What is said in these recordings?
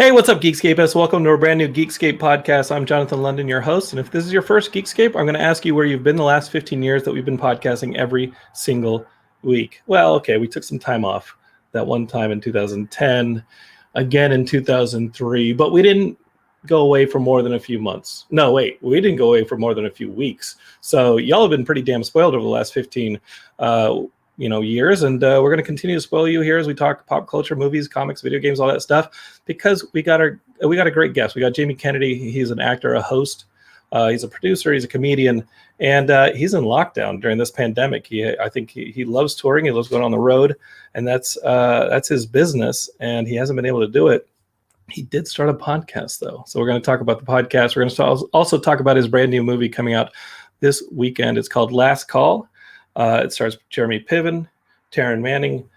Hey, what's up, Geekscapists? Welcome to a brand new Geekscape podcast. I'm Jonathan London, your host. And if this is your first Geekscape, I'm going to ask you where you've been the last 15 years that we've been podcasting every single week. Well, okay, we took some time off. That one time in 2010, again in 2003, but we didn't go away for more than a few months. No, wait, we didn't go away for more than a few weeks. So y'all have been pretty damn spoiled over the last 15 years, and we're going to continue to spoil you here as we talk pop culture, movies, comics, video games, all that stuff, because we got a great guest. We got Jamie Kennedy. He's an actor, a host, he's a producer, he's a comedian, and he's in lockdown during this pandemic. I think he loves touring, he loves going on the road, and that's his business, and he hasn't been able to do it. He did start a podcast, though, so we're going to talk about the podcast. We're going to also talk about his brand new movie coming out this weekend. It's called Last Call. It stars Jeremy Piven, Taryn Manning,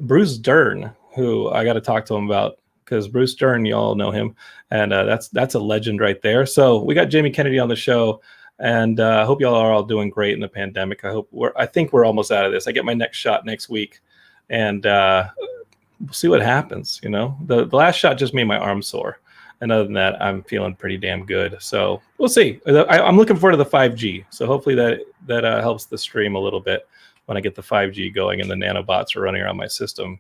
Bruce Dern, who I got to talk to him about, because Bruce Dern, you all know him, and that's a legend right there. So we got Jamie Kennedy on the show, and I hope y'all are all doing great in the pandemic. I think we're almost out of this. I get my next shot next week, and we'll see what happens. You know, the last shot just made my arm sore. And other than that, I'm feeling pretty damn good. So we'll see. I'm looking forward to the 5G. So hopefully that helps the stream a little bit when I get the 5G going and the nanobots are running around my system,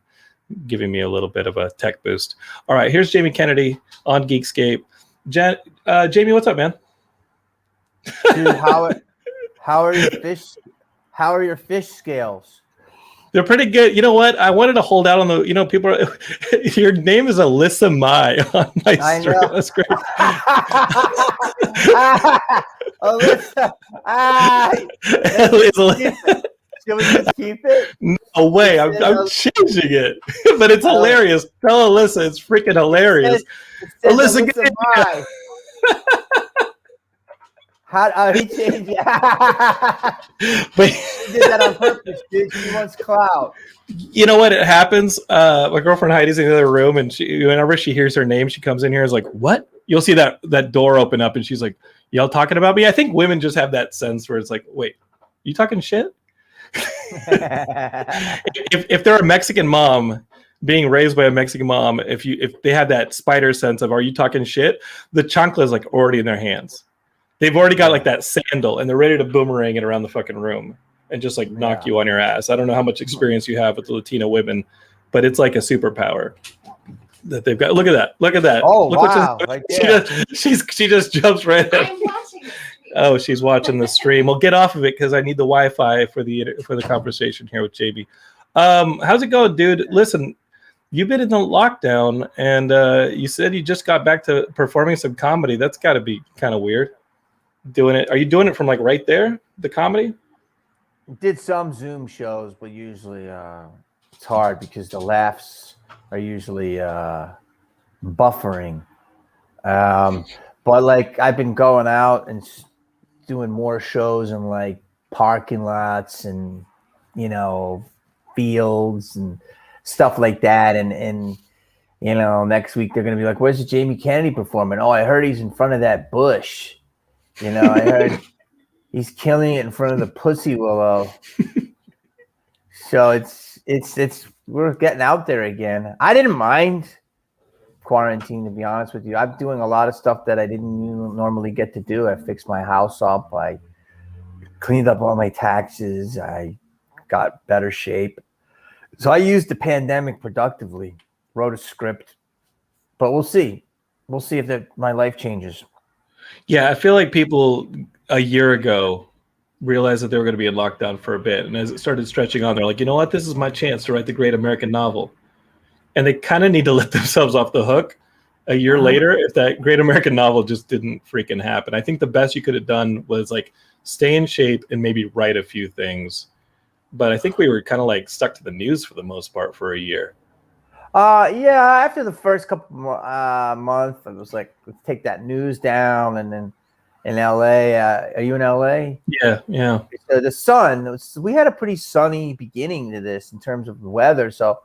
giving me a little bit of a tech boost. All right, here's Jamie Kennedy on Geekscape. Jamie, what's up, man? Dude, how are your fish? How are your fish scales? They're pretty good. You know what? I wanted to hold out on the, people are, your name is Alyssa Mai on my stream. That's great. Alyssa. Should we just keep it? No way. I'm changing it. But it's hilarious. Tell Alyssa it's freaking hilarious. It says Alyssa Mai. How he changed it? But he did that on purpose, dude. She wants clout. You know what? It happens. My girlfriend Heidi's in the other room, and whenever she hears her name, she comes in here is like, "What?" You'll see that door open up, and she's like, "Y'all talking about me?" I think women just have that sense where it's like, "Wait, you talking shit?" if they're a Mexican mom being raised by a Mexican mom, if they have that spider sense of, "Are you talking shit?" The chancla is like already in their hands. They've already got like that sandal, and they're ready to boomerang it around the fucking room and just like knock you on your ass. I don't know how much experience you have with the Latino women, but it's like a superpower that they've got. Look at that! Look at that! Oh, look wow! She just jumps right in. I'm watching. Oh, she's watching the stream. Well, get off of it because I need the Wi-Fi for the conversation here with JB. How's it going, dude? Listen, you've been in the lockdown, and you said you just got back to performing some comedy. That's got to be kind of weird. Doing it? Are you doing it from like right there, the comedy? Did some Zoom shows, but usually it's hard because the laughs are usually buffering. But like I've been going out and doing more shows in like parking lots and fields and stuff like that. And next week they're gonna be like, "Where's Jamie Kennedy performing?" "Oh, I heard he's in front of that bush." I heard he's killing it in front of the Pussy Willow. So it's we're getting out there again. I didn't mind quarantine, to be honest with you. I'm doing a lot of stuff that I didn't normally get to do. I fixed my house up. I cleaned up all my taxes. I got better shape. So I used the pandemic productively, wrote a script, but we'll see. We'll see if my life changes. Yeah, I feel like people a year ago realized that they were going to be in lockdown for a bit. And as it started stretching on, they're like, you know what? This is my chance to write the great American novel. And they kind of need to let themselves off the hook a year later if that great American novel just didn't freaking happen. I think the best you could have done was like stay in shape and maybe write a few things. But I think we were kind of like stuck to the news for the most part for a year. Yeah, after the first couple months, I was like, let's take that news down. And then in LA, are you in LA? Yeah. So the sun, we had a pretty sunny beginning to this in terms of the weather. So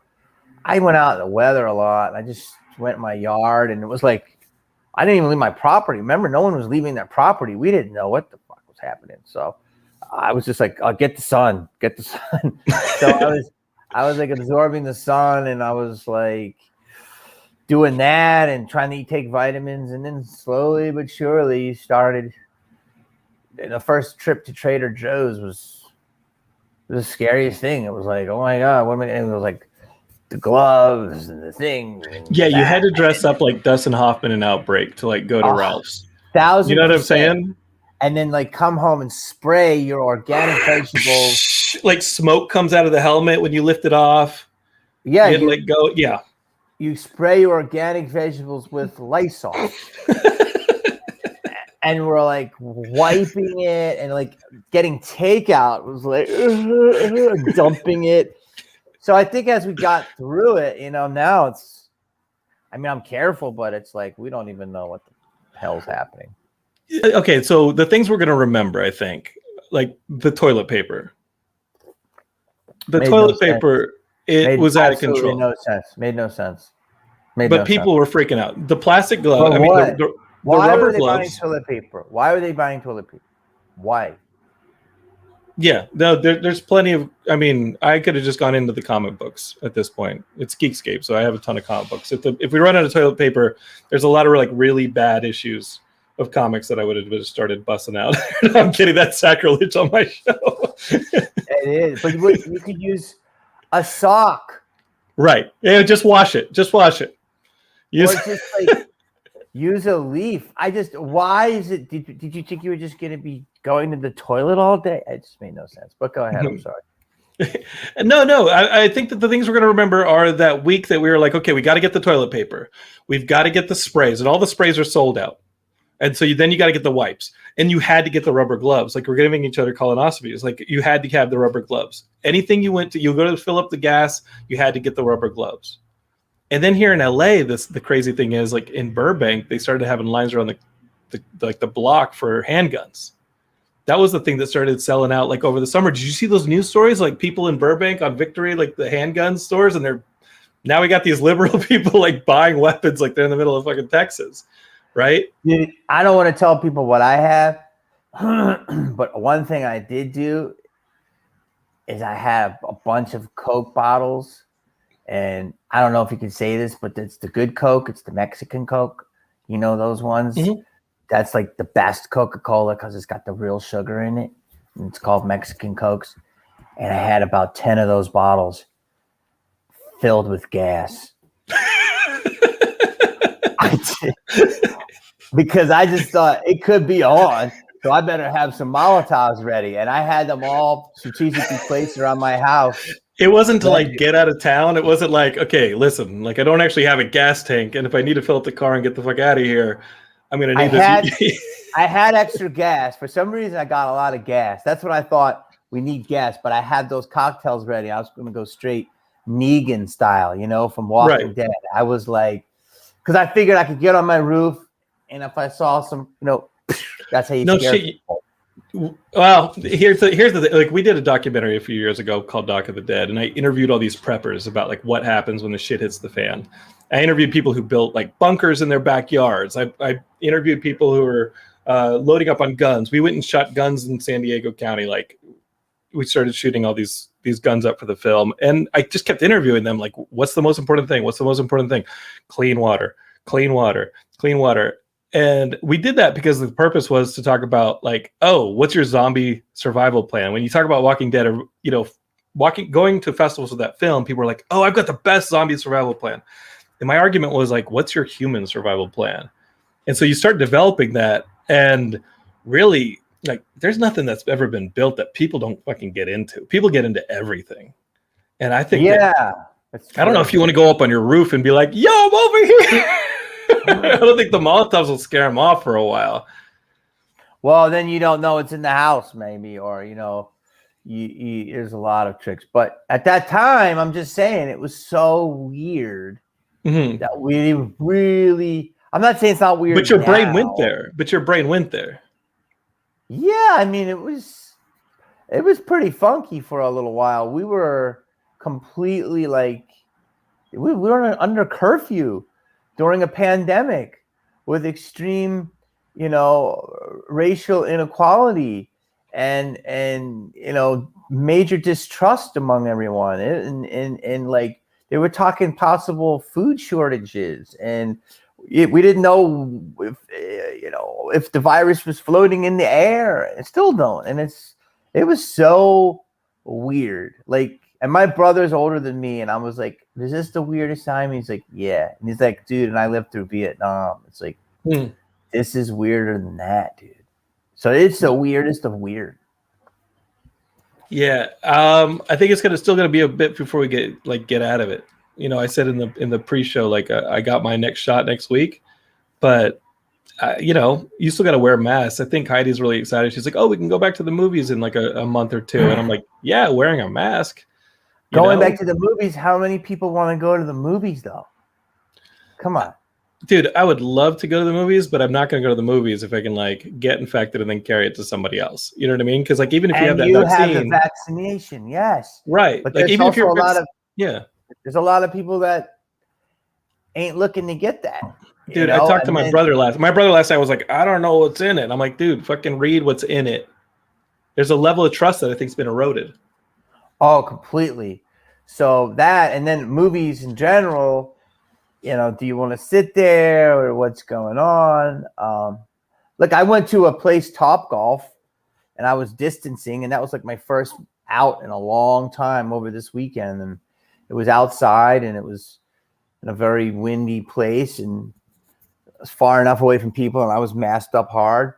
I went out in the weather a lot. I just went in my yard, and it was like, I didn't even leave my property. Remember, no one was leaving their property. We didn't know what the fuck was happening. So I was just like, oh, get the sun. So I was like absorbing the sun, and I was like doing that and trying to take vitamins, and then slowly but surely started. The first trip to Trader Joe's was the scariest thing. It was like, oh my God, what am I? And it was like the gloves and the thing. And Yeah, you had to dress up like Dustin Hoffman in Outbreak to like go to Ralph's. 1,000%. You know what I'm saying? And then like come home and spray your organic vegetables. Like smoke comes out of the helmet when you lift it off. Yeah, you like go. Yeah, you spray your organic vegetables with Lysol. And we're like wiping it and like getting takeout was like dumping it. So I think as we got through it, now it's, I mean, I'm careful, but it's like we don't even know what the hell's happening. Okay, so the things we're going to remember, I think, like the toilet paper. The toilet paper, it was out of control. Made no sense. But people were freaking out. The plastic glove. I mean, the Why rubber were they gloves. buying toilet paper? Why were they buying toilet paper? Why? Yeah, no, there's plenty of. I mean, I could have just gone into the comic books at this point. It's Geekscape, so I have a ton of comic books. If we run out of toilet paper, there's a lot of like really bad issues of comics that I would have just started busting out. I'm kidding. That's sacrilege on my show. It is, but you could use a sock. Right. Yeah, just wash it. Just wash it. Or just like use a leaf. Why is it? Did you think you were just going to be going to the toilet all day? It just made no sense. But go ahead. I'm sorry. No. I think that the things we're going to remember are that week that we were like, okay, we got to get the toilet paper. We've got to get the sprays, and all the sprays are sold out. And so then you got to get the wipes, and you had to get the rubber gloves. Like we're giving each other colonoscopies. Like you had to have the rubber gloves. Anything you went to, you go to fill up the gas, you had to get the rubber gloves. And then here in LA, the crazy thing is, like in Burbank, they started having lines around the block for handguns. That was the thing that started selling out like over the summer. Did you see those news stories? Like people in Burbank on Victory, like the handgun stores, and now we got these liberal people like buying weapons like they're in the middle of fucking Texas. Right? Dude, I don't want to tell people what I have, but one thing I did do is I have a bunch of Coke bottles, and I don't know if you can say this, but it's the good Coke. It's the Mexican Coke. You know those ones? Mm-hmm. That's like the best Coca-Cola because it's got the real sugar in it. And it's called Mexican Cokes. And I had about 10 of those bottles filled with gas. Because I just thought it could be on, so I better have some Molotovs ready. And I had them all strategically placed around my house. It wasn't to like get out of town. It wasn't like, okay, listen, like I don't actually have a gas tank, and if I need to fill up the car and get the fuck out of here, I'm gonna need this. I had extra gas. For some reason, I got a lot of gas. That's what I thought. We need gas, but I had those cocktails ready. I was gonna go straight Negan style, from Walking Dead. I was like, because I figured I could get on my roof. And if I saw some, that's how you scare people. Well, here's the thing. Like we did a documentary a few years ago called Doc of the Dead, and I interviewed all these preppers about like what happens when the shit hits the fan. I interviewed people who built like bunkers in their backyards. I interviewed people who were loading up on guns. We went and shot guns in San Diego County. Like we started shooting all these guns up for the film, and I just kept interviewing them. Like, what's the most important thing? What's the most important thing? Clean water, clean water, clean water. And we did that because the purpose was to talk about like, oh, what's your zombie survival plan? When you talk about Walking Dead or, going to festivals with that film, people are like, oh, I've got the best zombie survival plan. And my argument was like, what's your human survival plan? And so you start developing that, and really like, there's nothing that's ever been built that people don't fucking get into. People get into everything. And I think, I don't know if you want to go up on your roof and be like, yo, I'm over here. I don't think the Molotovs will scare him off for a while. Well, then you don't know it's in the house, maybe, or there's a lot of tricks. But at that time, I'm just saying it was so weird that we really. I'm not saying it's not weird, but your brain went there. Yeah, I mean, it was pretty funky for a little while. We were completely like we were under curfew during a pandemic with extreme, racial inequality and major distrust among everyone. And like They were talking possible food shortages, and we didn't know if if the virus was floating in the air. And still don't. And it was so weird. Like, and my brother's older than me, and I was like, "Is this the weirdest time?" He's like, "Yeah." And he's like, "Dude," and I lived through Vietnam. It's like, this is weirder than that, dude. So it's the weirdest of weird. Yeah, I think it's still gonna be a bit before we get out of it. I said in the pre-show, like, I got my next shot next week, but you still got to wear masks. I think Heidi's really excited. She's like, "Oh, we can go back to the movies in like a month or two," and I'm like, "Yeah, wearing a mask." Going back to the movies, how many people want to go to the movies though? Come on. Dude, I would love to go to the movies, but I'm not going to go to the movies if I can like get infected and then carry it to somebody else. You know what I mean? Because like even if you have that vaccine, have the vaccination, yes, right? But like there's even if you're there's a lot of people that ain't looking to get that. Dude, I talked to my brother last night was like, "I don't know what's in it." I'm like, "Dude, fucking read what's in it." There's a level of trust that I think's been eroded. Oh, completely. So that, and then movies in general. Do you want to sit there or what's going on? Look, I went to a place, Top Golf, and I was distancing, and that was like my first out in a long time over this weekend. And it was outside, and it was in a very windy place, and it was far enough away from people, and I was masked up hard.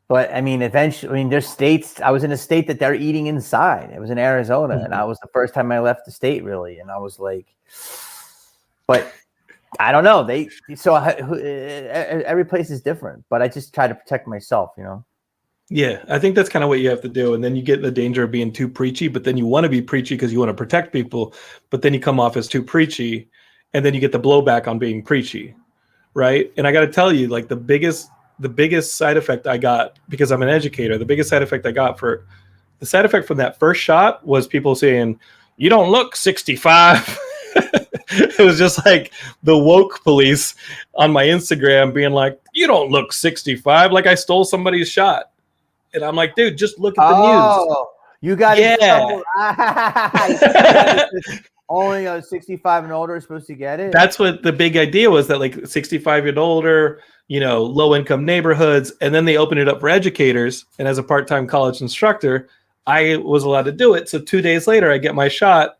But I mean, eventually, there's states. I was in a state that they're eating inside. It was in Arizona, and I was the first time I left the state, really, and I was like. But I don't know. Every place is different, but I just try to protect myself, Yeah, I think that's kind of what you have to do. And then you get in the danger of being too preachy, but then you want to be preachy because you want to protect people, but then you come off as too preachy, and then you get the blowback on being preachy, right? And I got to tell you, like the biggest side effect I got, because I'm an educator, the biggest side effect I got from that first shot was people saying, "You don't look 65." It was just like the woke police on my Instagram being like, "You don't look 65," like I stole somebody's shot. And I'm like, dude, just look at the news. You got only 65 and older are supposed to get it. That's what the big idea was, that like 65 and older, low income neighborhoods, and then they opened it up for educators. And as a part-time college instructor, I was allowed to do it. So 2 days later, I get my shot,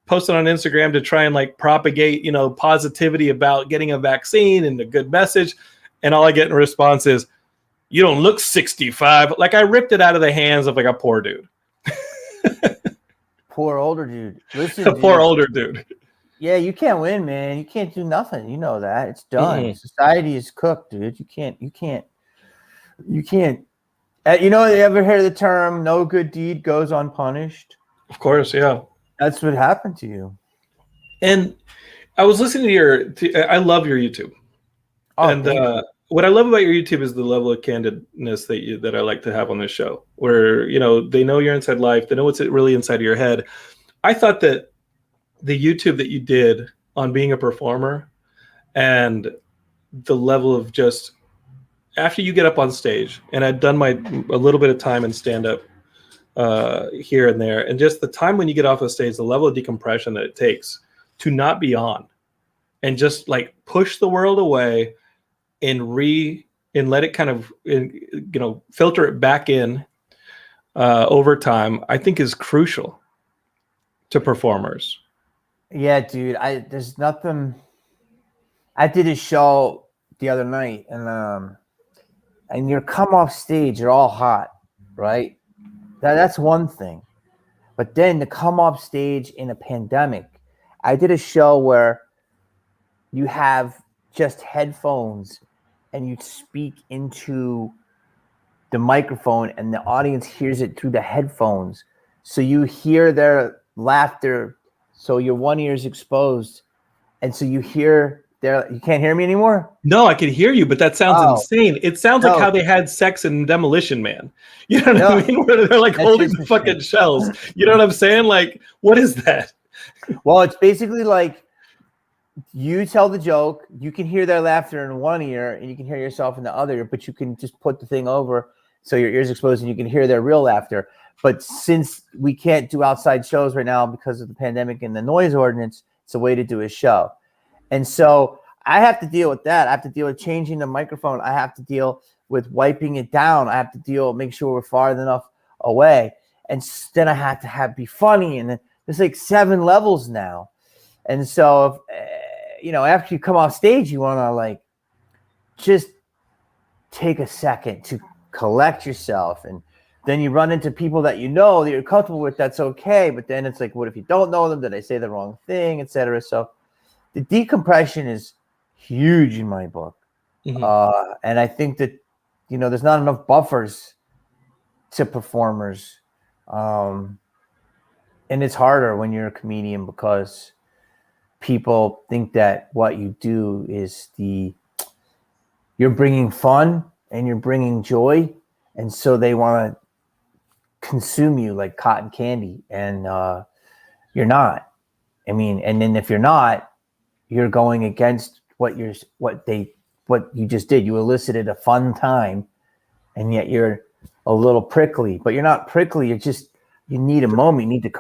posted on Instagram to try and like propagate, positivity about getting a vaccine and a good message. And all I get in response is, "You don't look 65. Like I ripped it out of the hands of like a poor dude. Poor older dude. Listen, poor older dude. Yeah, you can't win, man. You can't do nothing. You know that. It's done. Mm-hmm. Society is cooked, dude. You can't. You ever heard the term "no good deed goes unpunished"? Of course, yeah. That's what happened to you. And I was listening to I love your YouTube. Oh, and what I love about your YouTube is the level of candidness that I like to have on this show, where, they know your inside life. They know what's really inside of your head. I thought that the YouTube that you did on being a performer and the level of just after you get up on stage, and I'd done a little bit of time in stand-up here and there, and just the time when you get off the stage, the level of decompression that it takes to not be on and just like push the world away and let it kind of filter it back in over time, I think is crucial to performers. Yeah, dude. There's nothing. I did a show the other night, and you come off stage, you're all hot, right? That's one thing. But then to come off stage in a pandemic, I did a show where you have just headphones and you speak into the microphone and the audience hears it through the headphones. So you hear their laughter. So your one ear is exposed. And so you can't hear me anymore? No, I can hear you, but that sounds insane. It sounds like how they had sex in Demolition Man. You know what I mean? Where they're like holding the fucking shells. You know what I'm saying? Like, what is that? Well, it's basically like you tell the joke, you can hear their laughter in one ear and you can hear yourself in the other ear, but you can just put the thing over so your ear's exposed and you can hear their real laughter. But since we can't do outside shows right now because of the pandemic and the noise ordinance, it's a way to do a show. And so I have to deal with that. I have to deal with changing the microphone. I have to deal with wiping it down. I have to make sure we're far enough away. And then I have to be funny. And then there's like 7 levels now. And so, if, after you come off stage, you want to like just take a second to collect yourself. And then you run into people that that you're comfortable with. That's okay. But then it's like, what if you don't know them? Did I say the wrong thing, etc.? So the decompression is huge in my book. And I think that, there's not enough buffers to performers. And it's harder when you're a comedian because people think that what you do is you're bringing fun and you're bringing joy. And so they want to consume you like cotton candy. And you're not. I mean, and then if you're not, you're going against what you just did. You elicited a fun time, and yet you're a little prickly. But you're not prickly. You need a moment. You need to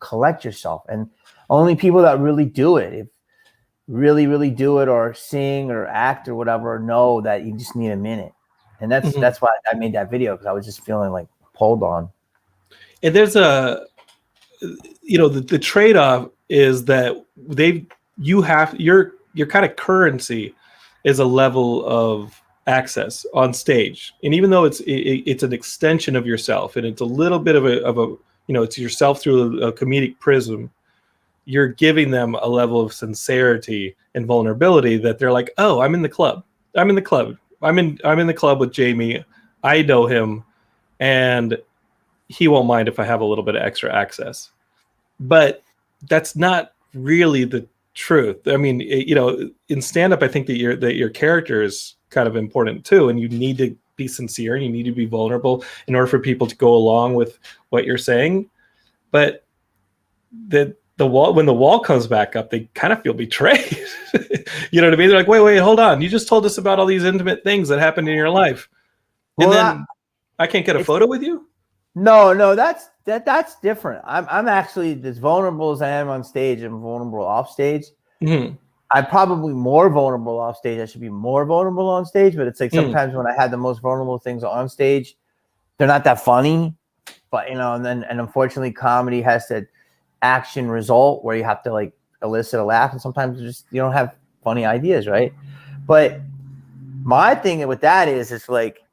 collect yourself. And only people that really do it, really do it, or sing or act or whatever, know that you just need a minute. And that's why I made that video, because I was just feeling like pulled on. And there's the trade-off is that your kind of currency is a level of access on stage. And even though it's an extension of yourself, and it's a little bit of a it's yourself through a comedic prism, you're giving them a level of sincerity and vulnerability that they're like, oh, I'm in the club with Jamie. I know him, and he won't mind if I have a little bit of extra access. But that's not really the truth. I mean, in stand-up, I think that your character is kind of important too, and you need to be sincere and you need to be vulnerable in order for people to go along with what you're saying. But when the wall comes back up, they kind of feel betrayed. You know what I mean? They're like, wait, hold on. You just told us about all these intimate things that happened in your life, and then I can't get a photo with you. No, that's different. I'm actually as vulnerable as I am on stage. I'm vulnerable off stage. Mm-hmm. I'm probably more vulnerable off stage. I should be more vulnerable on stage, but it's like sometimes when I had the most vulnerable things on stage, they're not that funny. But and unfortunately, comedy has that action result where you have to like elicit a laugh, and sometimes you don't have funny ideas, right? But my thing with that is, it's like,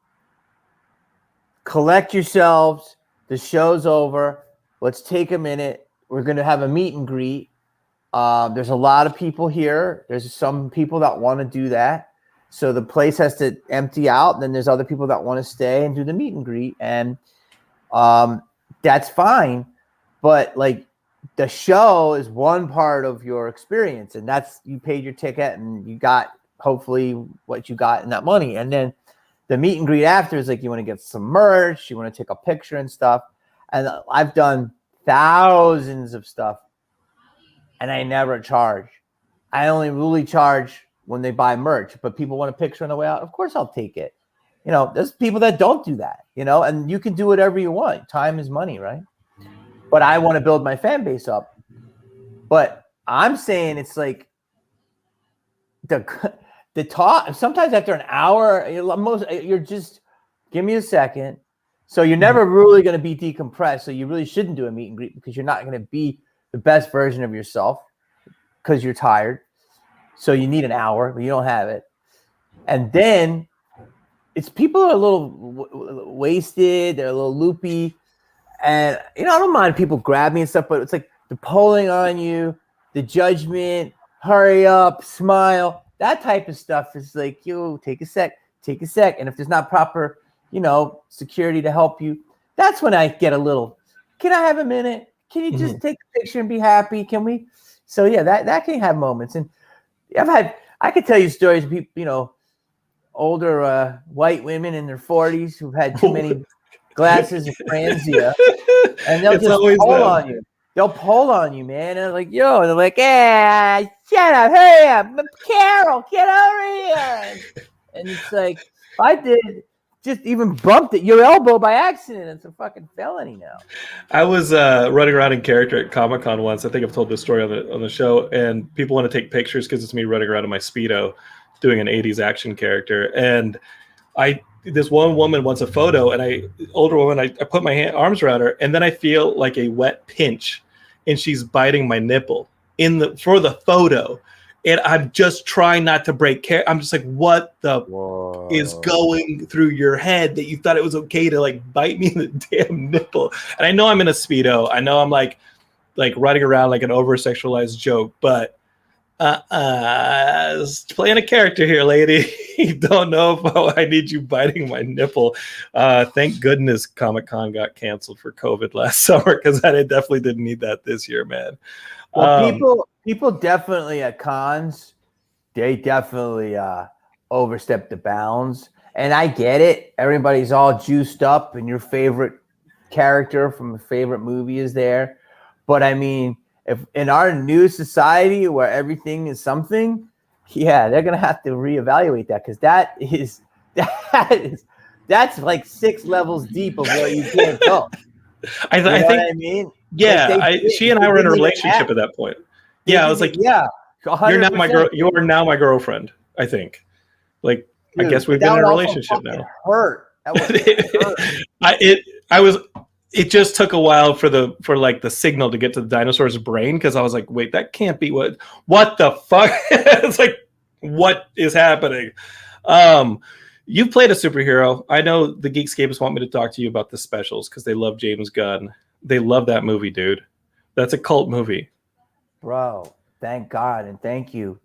collect yourselves. The show's over. Let's take a minute. We're going to have a meet and greet. There's a lot of people here. There's some people that want to do that. So the place has to empty out. Then there's other people that want to stay and do the meet and greet. And that's fine. But like, the show is one part of your experience. And that's, you paid your ticket and you got hopefully what you got in that money. And then the meet and greet after is like, you want to get some merch, you want to take a picture and stuff. And I've done thousands of stuff and I never charge. I only really charge when they buy merch, but people want a picture on the way out. Of course I'll take it. There's people that don't do that, and you can do whatever you want. Time is money, right? But I want to build my fan base up. But I'm saying it's like the talk, sometimes after an hour, you're just, give me a second. So you're never really going to be decompressed. So you really shouldn't do a meet and greet, because you're not going to be the best version of yourself because you're tired. So you need an hour, but you don't have it. And then it's people are a little wasted. They're a little loopy. And, I don't mind people grab me and stuff, but it's like the pulling on you, the judgment, hurry up, smile. That type of stuff is like, take a sec. And if there's not proper, security to help you, that's when I get a little, can I have a minute? Can you just take a picture and be happy? Can we? So yeah, that can have moments. And I could tell you stories of people, older white women in their 40s who've had too many glasses of Franzia, and they'll just pull on you. They'll pull on you, man. And they're like, and they're like, yeah, shut up, hurry up, Carol, get over here. And it's like, if I did just even bumped your elbow by accident, it's a fucking felony now. I was running around in character at Comic-Con once. I think I've told this story on the show, and people want to take pictures because it's me running around in my Speedo doing an 80s action character. And this one woman wants a photo, and older woman, I put my arms around her, and then I feel like a wet pinch, and she's biting my nipple for the photo. And I'm just trying not to break care. I'm just like, what the is going through your head that you thought it was okay to like bite me in the damn nipple? And I know I'm in a Speedo. I know I'm like running around like an over-sexualized joke, but playing a character here, lady. You don't know if I need you biting my nipple. Thank goodness Comic-Con got canceled for COVID last summer, because I definitely didn't need that this year, man. Well, people definitely at cons, they definitely overstep the bounds. And I get it. Everybody's all juiced up and your favorite character from a favorite movie is there. But I mean, if in our new society where everything is something, yeah, they're gonna have to reevaluate that, because that's like 6 levels deep of where you can't go. I think what I mean? Yeah, like she and I were in a relationship at that point. Yeah, I was like, yeah, 100%. You're now my girl. You are now my girlfriend. I think. Like, dude, I guess we've been in a relationship now. Hurt. That was hurt. It just took a while for the signal to get to the dinosaur's brain, because I was like, wait, that can't be what the fuck? It's like, what is happening? You've played a superhero. I know the Geekscapists want me to talk to you about the specials because they love James Gunn. They love that movie, dude. That's a cult movie. Bro, thank God, and thank you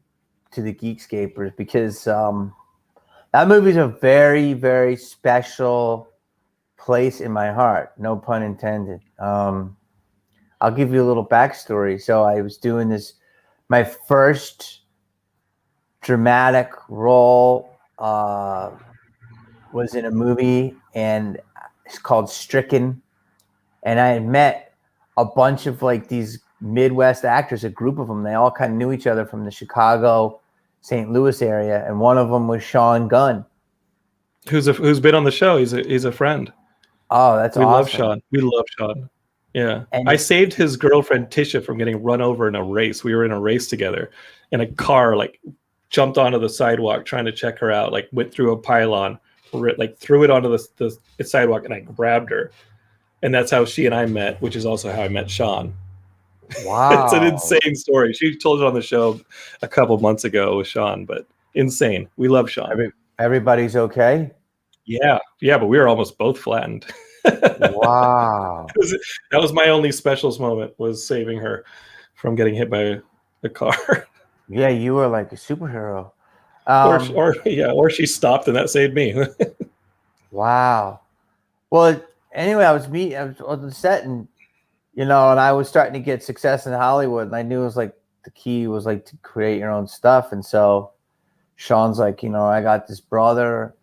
to the Geekscapers, because that movie's a very, very special place in my heart. No pun intended. I'll give you a little backstory. So I was doing my first dramatic role was in a movie, and it's called Stricken. And I had met a bunch of like these Midwest actors, a group of them. They all kind of knew each other from the Chicago, St. Louis area, and one of them was Sean Gunn, who's been on the show. He's a friend. Oh, that's awesome. We love Sean. Yeah, and I saved his girlfriend Tisha from getting run over in a race. We were in a race together, and a car like jumped onto the sidewalk trying to check her out. Like went through a pylon, like threw it onto the sidewalk, and I grabbed her, and that's how she and I met. Which is also how I met Sean. Wow. It's an insane story. She told it on the show a couple months ago with Sean, but insane. We love Sean. Everybody's okay? Yeah, but we were almost both flattened. Wow. That was my only specials moment, was saving her from getting hit by a car. Yeah, you were like a superhero. Or she stopped and that saved me. Wow. Well, anyway, I was on the set, and and I was starting to get success in Hollywood, and I knew it was like the key was like to create your own stuff. And so Sean's like, I got this brother,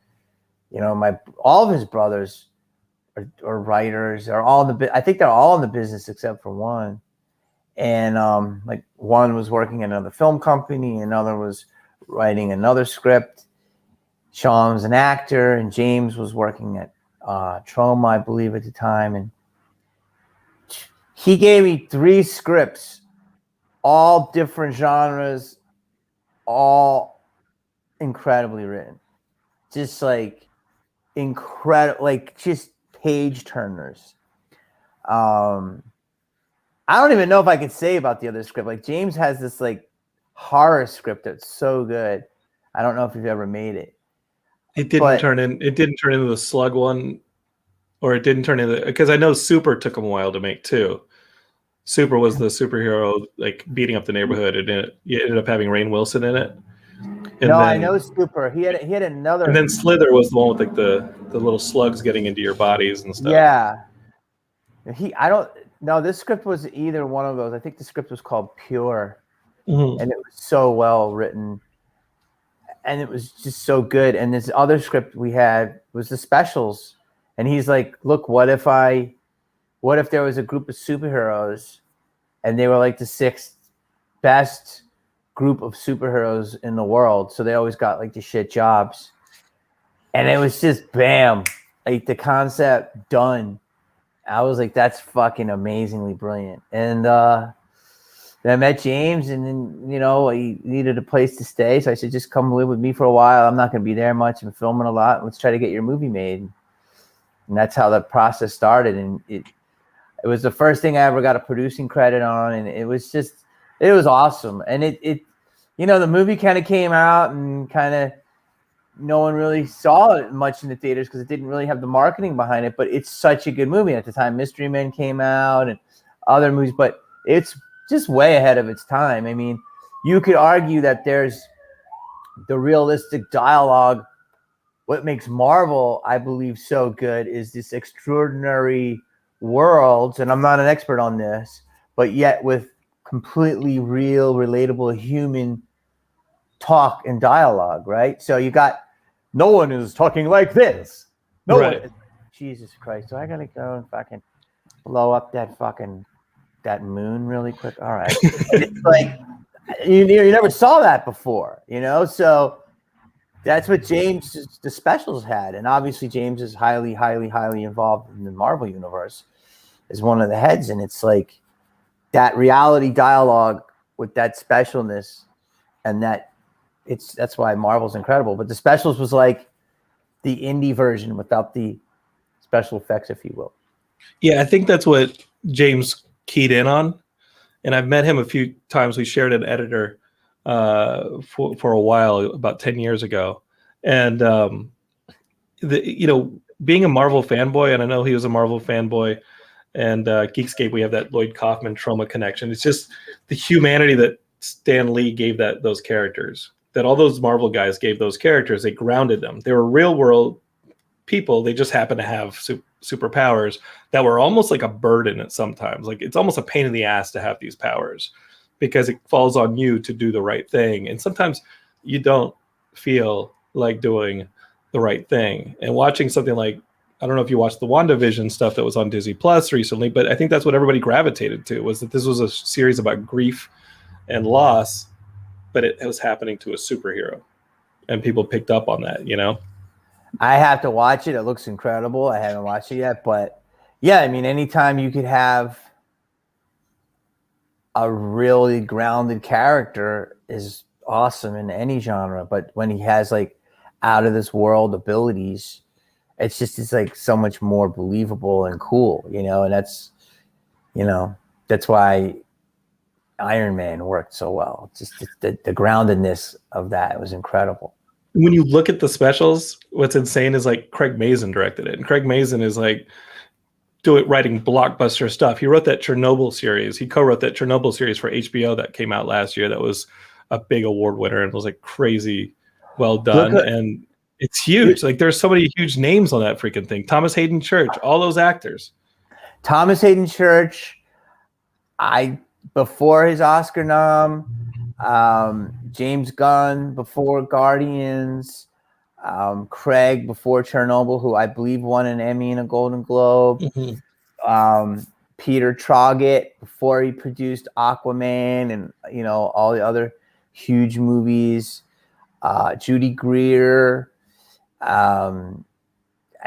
all of his brothers are writers. They're all I think they're all in the business except for one. And like one was working at another film company, another was writing another script. Sean was an actor, and James was working at Troma, I believe, at the time. And he gave me 3 scripts, all different genres, all incredibly written. Just like incredible, like just page turners. I don't even know if I could say about the other script. Like James has this like horror script that's so good. I don't know if you've ever made it. It didn't turn into the slug one, or it didn't turn into, because I know Super took him a while to make too. Super was the superhero like beating up the neighborhood, and it ended up having Rainn Wilson in it. I know Super. He had another. And then Slither was the one with like the little slugs getting into your bodies and stuff. Yeah. This script was either one of those. I think the script was called Pure, and it was so well written, and it was just so good. And this other script we had was the specials, and he's like, "Look, what if there was a group of superheroes, and they were like the 6th best group of superheroes in the world, so they always got like the shit jobs, And it was just bam, like the concept done. I was like, that's fucking amazingly brilliant. And then I met James, and then, you know, he needed a place to stay. So I said, just come live with me for a while. I'm not going to be there much. I'm filming a lot. Let's try to get your movie made. And that's how the process started. And it was the first thing I ever got a producing credit on. And it was awesome. And it you know, the movie kind of came out and kind of, no one really saw it much in the theaters because it didn't really have the marketing behind it, but it's such a good movie. At the time, Mystery Men came out and other movies, but it's just way ahead of its time. I mean, you could argue that there's the realistic dialogue. What makes Marvel, I believe, so good is this extraordinary worlds, and I'm not an expert on this, but yet with completely real, relatable human talk and dialogue, right? So you got, no one is talking like this. No right. one. Jesus Christ. So I gotta go and fucking blow up that moon really quick. All right. It's like you never saw that before, you know? So that's what James, the specials had. And obviously James is highly, highly, highly involved in the Marvel universe as one of the heads. And it's like that reality dialogue with that specialness, and that's why Marvel's incredible. But the specials was like the indie version without the special effects, if you will. Yeah, I think that's what James keyed in on. And I've met him a few times. We shared an editor for a while, about 10 years ago. And, you know, being a Marvel fanboy, and I know he was a Marvel fanboy, and Geekscape, we have that Lloyd Kaufman trauma connection. It's just the humanity that Stan Lee gave those characters, that all those Marvel guys gave those characters. They grounded them. They were real world people. They just happened to have superpowers that were almost like a burden at sometimes. Like it's almost a pain in the ass to have these powers because it falls on you to do the right thing. And sometimes you don't feel like doing the right thing. And watching something like, I don't know if you watched the WandaVision stuff that was on Disney Plus recently, but I think that's what everybody gravitated to, was that this was a series about grief and loss, but it was happening to a superhero, and people picked up on that, you know? I have to watch it. It looks incredible. I haven't watched it yet, but yeah, I mean, anytime you could have a really grounded character is awesome in any genre. But when he has like out of this world abilities, it's like so much more believable and cool, you know? And that's why Iron Man worked so well. Just the groundedness of that was incredible. When you look at the specials, what's insane is like Craig Mazin directed it. And Craig Mazin is like writing blockbuster stuff. He wrote that Chernobyl series. He co-wrote that Chernobyl series for HBO that came out last year. That was a big award winner and was like crazy well done. And it's huge. Like there's so many huge names on that freaking thing. Thomas Hayden Church, all those actors. Thomas Hayden Church, before his Oscar nom, James Gunn before Guardians, Craig before Chernobyl, who I believe won an Emmy and a Golden Globe. Mm-hmm. Peter Troggett before he produced Aquaman and, you know, all the other huge movies. Judy Greer. I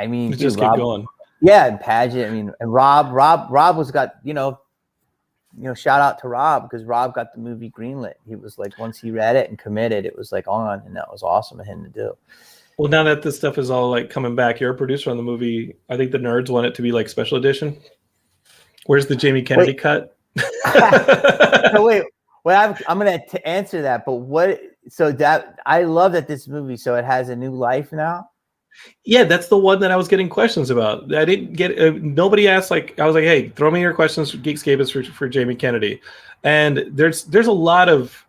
mean, just keep going. Yeah, and Paget. I mean, and Rob was got, you know, shout out to Rob, because Rob got the movie greenlit. He was like, once he read it and committed, it was like on, and that was awesome of him to do. Well, now that this stuff is all like coming back, you're a producer on the movie. I think the nerds want it to be like special edition. Where's the Jamie Kennedy cut? No, wait. Well, I'm going to answer that, but what? So that I love that this movie, so it has a new life now. Yeah, that's the one that I was getting questions about. I didn't get nobody asked. Like I was like, hey, throw me your questions. Geekscape is for Jamie Kennedy, and there's a lot of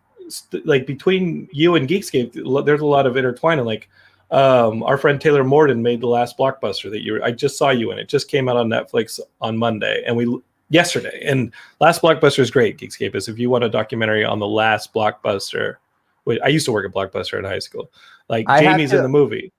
like between you and Geekscape, there's a lot of intertwining. Like our friend Taylor Morden made the last Blockbuster that I just saw you in. It just came out on Netflix on Monday, and yesterday. And last Blockbuster is great. Geekscape is if you want a documentary on the last Blockbuster. I used to work at Blockbuster in high school. Like Jamie's in the movie.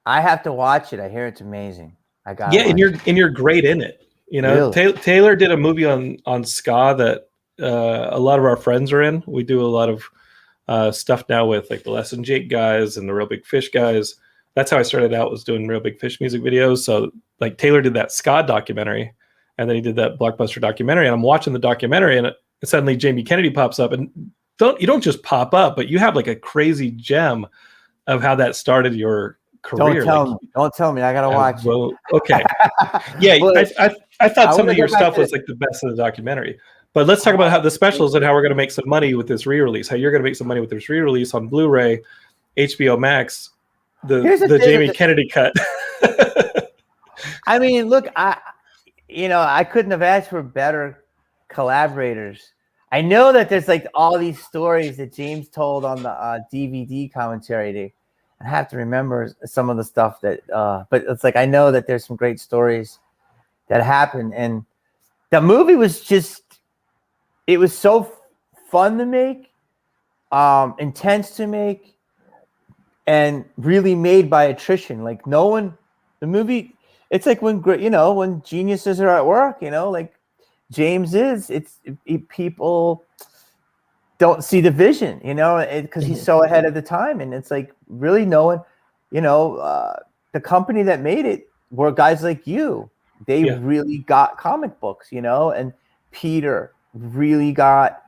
I have to watch it. I hear it's amazing. And you're great in it. You know, really? Taylor did a movie on ska that a lot of our friends are in. We do a lot of stuff now with like the Less Than Jake guys and the Real Big Fish guys. That's how I started out, was doing Real Big Fish music videos. So like Taylor did that ska documentary, and then he did that Blockbuster documentary, and I'm watching the documentary, and suddenly Jamie Kennedy pops up, and you don't just pop up, but you have like a crazy gem of how that started your career. Don't tell me. I gotta watch it. Okay. Yeah, But I thought some of your stuff was like the best of the documentary. But let's talk about how the specials and how we're going to make some money with this re-release. How you're going to make some money with this re-release on Blu-ray, HBO Max, the Jamie Kennedy cut. I mean, look, I couldn't have asked for better collaborators. I know that there's like all these stories that James told on the DVD commentary. I have to remember some of the stuff that, but it's like I know that there's some great stories that happened, and the movie was it was so fun to make, intense to make, and really made by attrition. Like the movie, it's like when geniuses are at work, like James is. People don't see the vision, because he's so ahead of the time, and it's like really knowing, the company that made it were guys like you. They really got comic books, and Peter really got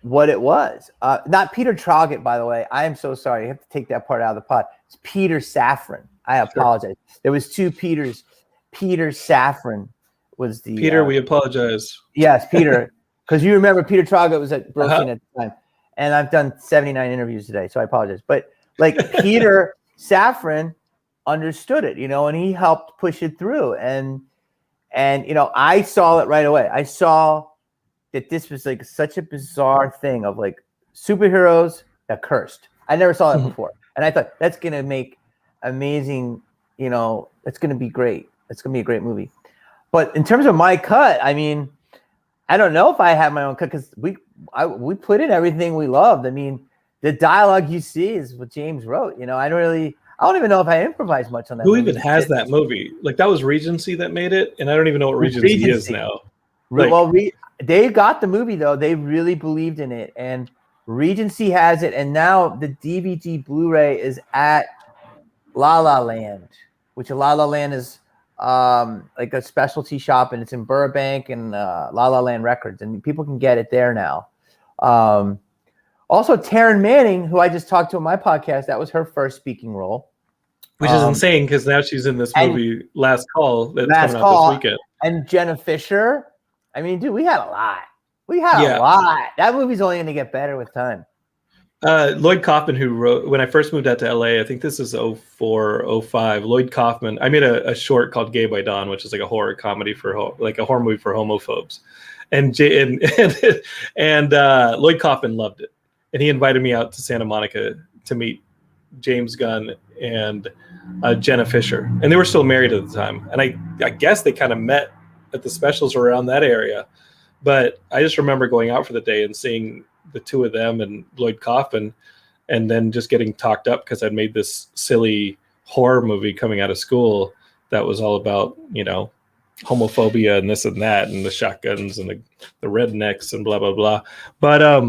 what it was. Not Peter Troggett, by the way. I am so sorry. I have to take that part out of the pod. It's Peter Safran. I apologize. Sure. There was two Peters. Peter Safran was the Peter. We apologize. Yes, Peter, because you remember Peter Troggett was at Broken at the time, and I've done 79 interviews today, so I apologize. But like Peter Safran understood it, and he helped push it through, and I saw it right away. I saw that this was like such a bizarre thing of like superheroes that cursed. I never saw that before. And I thought that's going to make amazing, it's going to be great. It's going to be a great movie. But in terms of my cut, I mean, I don't know if I have my own cut because we put in everything we loved. I mean, the dialogue you see is what James wrote. I don't even know if I improvised much on that. Who even has that movie? Like that was Regency that made it, and I don't even know what Regency is now. They got the movie though. They really believed in it, and Regency has it. And now the DVD Blu-ray is at La La Land, which La La Land is like a specialty shop, and it's in Burbank and La La Land Records, and people can get it there now. Also, Taryn Manning, who I just talked to on my podcast, that was her first speaking role, which is insane because now she's in this movie Last Call that's coming out this weekend. And Jenna Fisher. I mean, dude, we had a lot. A lot. That movie's only going to get better with time. Lloyd Kaufman, who wrote, when I first moved out to LA, I think this is 04, 05, Lloyd Kaufman, I made a short called Gay by Dawn, which is like a horror comedy like a horror movie for homophobes. And Lloyd Kaufman loved it. And he invited me out to Santa Monica to meet James Gunn and Jenna Fisher. And they were still married at the time. And I guess they kind of met at the specials around that area. But I just remember going out for the day and seeing the two of them and Lloyd Kaufman, and then just getting talked up because I'd made this silly horror movie coming out of school that was all about, homophobia and this and that and the shotguns and the rednecks and blah, blah, blah. But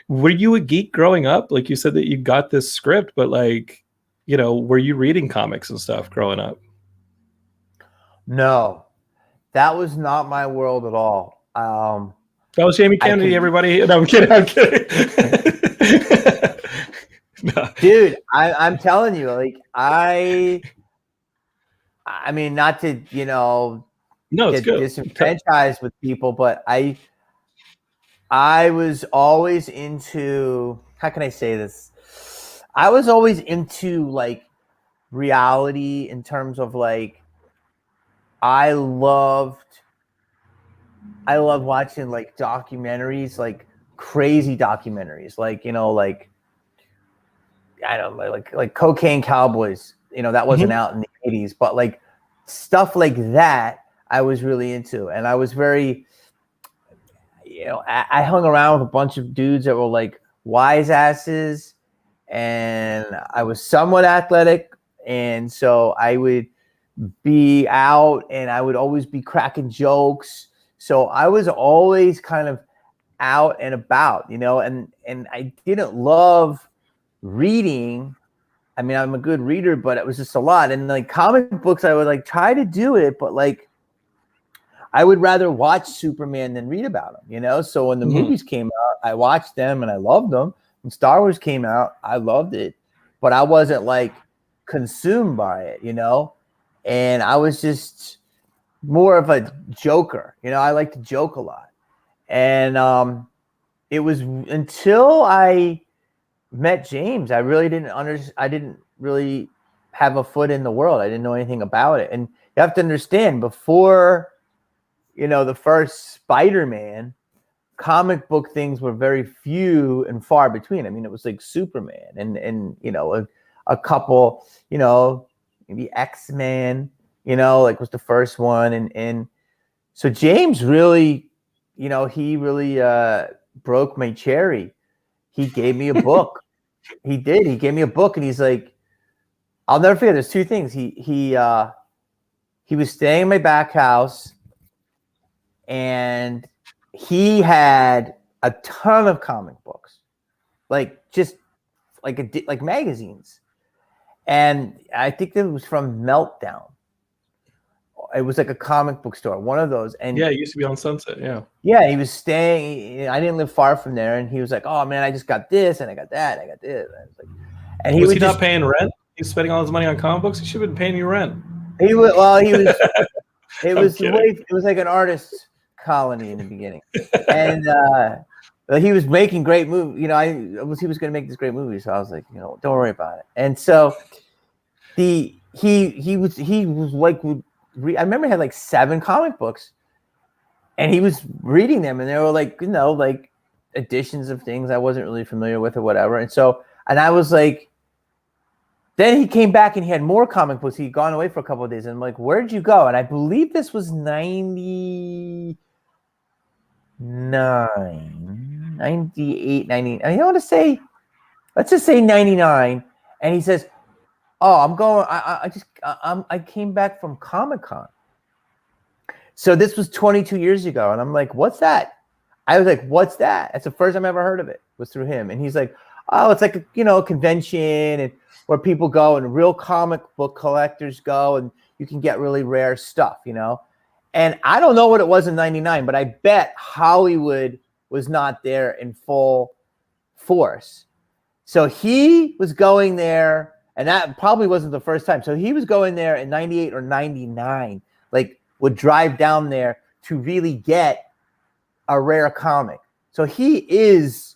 were you a geek growing up? Like you said that you got this script, but like, were you reading comics and stuff growing up? No, that was not my world at all. That was Jamie Kennedy, everybody. No, I'm kidding. No. Dude, I'm telling you, like I mean, not to get disenfranchised with people, but I was always into, how can I say this? I was always into like reality in terms of like I loved watching like documentaries, like crazy documentaries, like like I don't know, like Cocaine Cowboys. That wasn't out in the 80s, but like stuff like that I was really into, and I was very, I hung around with a bunch of dudes that were like wise asses, and I was somewhat athletic, and so I would be out, and I would always be cracking jokes. So I was always kind of out and about, and I didn't love reading, I mean, I'm a good reader, but it was just a lot. And like comic books, I would like try to do it, but like I would rather watch Superman than read about him, you know? So when the movies came out, I watched them and I loved them. When Star Wars came out, I loved it, but I wasn't like consumed by it, you know? And I was just more of a joker, you know? I like to joke a lot. And it was until I met James, I really didn't I didn't really have a foot in the world. I didn't know anything about it. And you have to understand, before you know, the first Spider-Man, comic book things were very few and far between. I mean, it was like Superman and you know, a couple, you know, maybe X-Men, you know, like was the first one. And so James really, you know, he really broke my cherry. He gave me a book. He did. He gave me a book, and he's like, I'll never forget. There's two things. He was staying in my back house, and he had a ton of comic books, like just like magazines. And I think it was from Meltdown. It was like a comic book store, one of those. And yeah, it used to be on Sunset. Yeah, he was staying. I didn't live far from there, and he was like, "Oh man, I just got this, and I got that, and I got this." And I was like, and was he not paying rent? He's spending all his money on comic books. He should have been paying you rent. He was. Well, he was. It was the way. It was like an artist colony in the beginning, and he was making great movies. You know, he was going to make this great movie, so I was like, you know, don't worry about it. And so he was like, I remember he had like 7 comic books. And he was reading them, and they were like, you know, like editions of things I wasn't really familiar with or whatever. And so, and I was like, then he came back and he had more comic books. He'd gone away for a couple of days. And I'm like, where'd you go? And I believe this was 99, 98, 90. I want to say, let's just say 99. And he says, oh, I'm going, I came back from Comic-Con. So this was 22 years ago. And I'm like, what's that? I was like, what's that? That's the first time I ever heard of it, was through him. And he's like, oh, it's like a, you know, a convention and where people go and real comic book collectors go and you can get really rare stuff, you know? And I don't know what it was in 99, but I bet Hollywood was not there in full force. So he was going there, and that probably wasn't the first time. So he was going there in 98 or 99, like would drive down there to really get a rare comic. So he is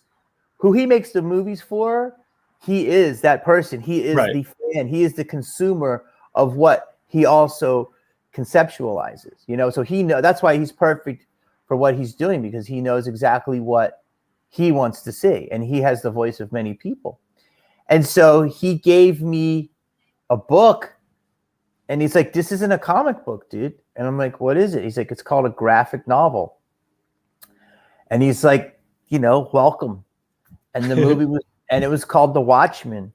who he makes the movies for. He is that person. He is the fan. He is the consumer of what he also conceptualizes, you know? So that's why he's perfect for what he's doing, because he knows exactly what he wants to see. And he has the voice of many people. And so he gave me a book, and he's like, this isn't a comic book, dude. And I'm like, what is it? He's like, it's called a graphic novel. And he's like, you know, welcome. And the movie it was called The Watchmen.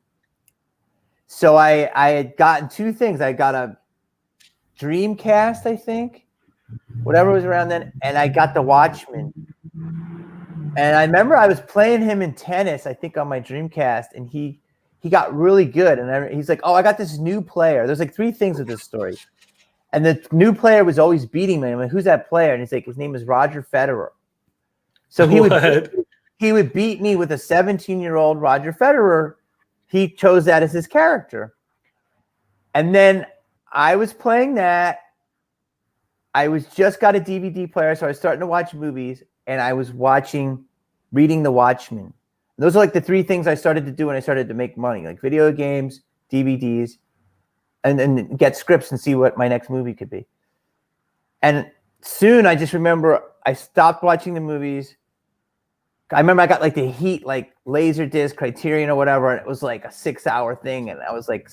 So I had gotten 2 things. I got a Dreamcast, I think, whatever was around then. And I got The Watchmen. And I remember I was playing him in tennis, I think on my Dreamcast, and he got really good. And he's like, oh, I got this new player. There's like 3 things with this story. And the new player was always beating me. I'm like, who's that player? And he's like, his name is Roger Federer. So he would beat me with a 17-year-old Roger Federer. He chose that as his character. And then I was playing that. I was just got a DVD player, so I was starting to watch movies, and I was reading The Watchmen. Those are like the 3 things I started to do when I started to make money, like video games, DVDs, and then get scripts and see what my next movie could be. And soon I just remember I stopped watching the movies. I remember I got like the Heat, like Laserdisc, Criterion or whatever, and it was like a 6-hour thing. And I was like,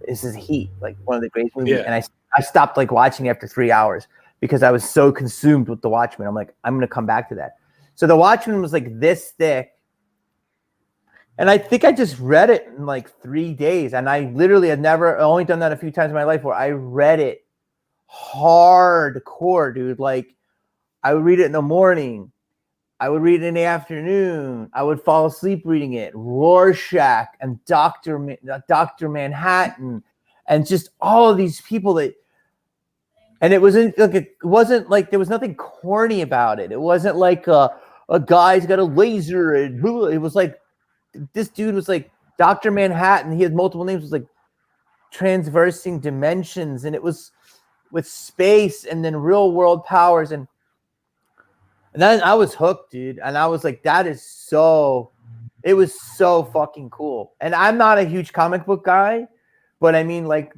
this is Heat, like one of the greatest movies. Yeah. And I stopped like watching after 3 hours because I was so consumed with The Watchmen. I'm like, I'm going to come back to that. So The Watchmen was like this thick. And I think I just read it in like 3 days. And I literally had only done that a few times in my life, where I read it hardcore, dude. Like I would read it in the morning, I would read it in the afternoon. I would fall asleep reading it. Rorschach and Dr. Manhattan, and just all of these people that. And it wasn't like there was nothing corny about it. It wasn't like a guy's got a laser and it was like this dude was like Dr. Manhattan. He had multiple names. It was like transversing dimensions, and it was with space and then real world powers, and then I was hooked, dude. And I was like, it was so fucking cool. And I'm not a huge comic book guy, but I mean, like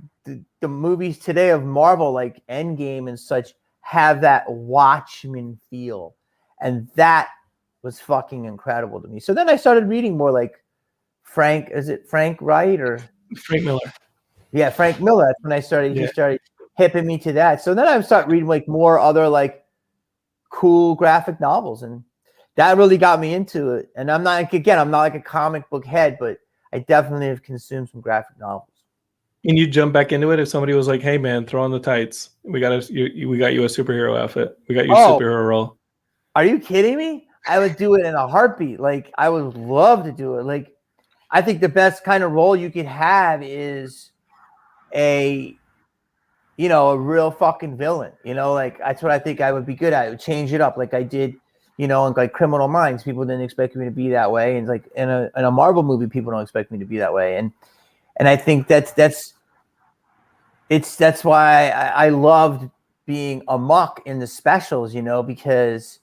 the movies today of Marvel, like Endgame and such, have that Watchmen feel, and that was fucking incredible to me. So then I started reading more like Frank Wright or Frank Miller? Yeah, Frank Miller. That's when I started. Yeah. He started hipping me to that. So then I started reading like more other like cool graphic novels, and that really got me into it. And I'm not like a comic book head, but I definitely have consumed some graphic novels. And you jump back into it if somebody was like, "Hey, man, throw on the tights. We got you a superhero outfit. We got you a superhero role." Are you kidding me? I would do it in a heartbeat. Like I would love to do it. Like I think the best kind of role you could have is a real fucking villain. Like that's what I think I would be good at. I would change it up, like I did, in like Criminal Minds. People didn't expect me to be that way, and like in a Marvel movie, people don't expect me to be that way. And I think that's why I loved being Amok in the specials, because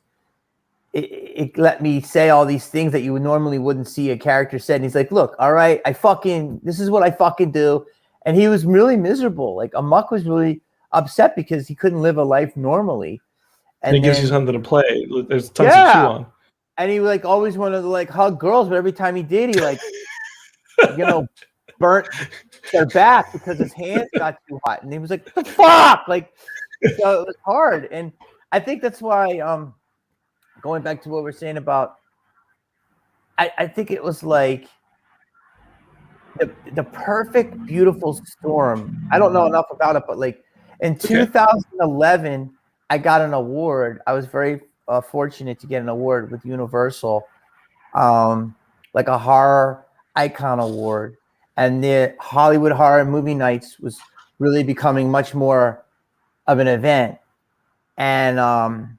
it let me say all these things that you normally wouldn't see a character said. And he's like, look, all right, this is what I fucking do. And he was really miserable. Like Amok was really upset because he couldn't live a life normally. And he gives you something to play. There's tons to chew on. And he like always wanted to like hug girls, but every time he did, he like, burnt their back because his hands got too hot. And he was like, the fuck? Like, so it was hard. And I think that's why, going back to what we're saying about, I think it was like the perfect, beautiful storm. I don't know enough about it, but like in 2011, I got an award. I was very fortunate to get an award with Universal, like a horror icon award. And the Hollywood Horror Movie Nights was really becoming much more of an event. And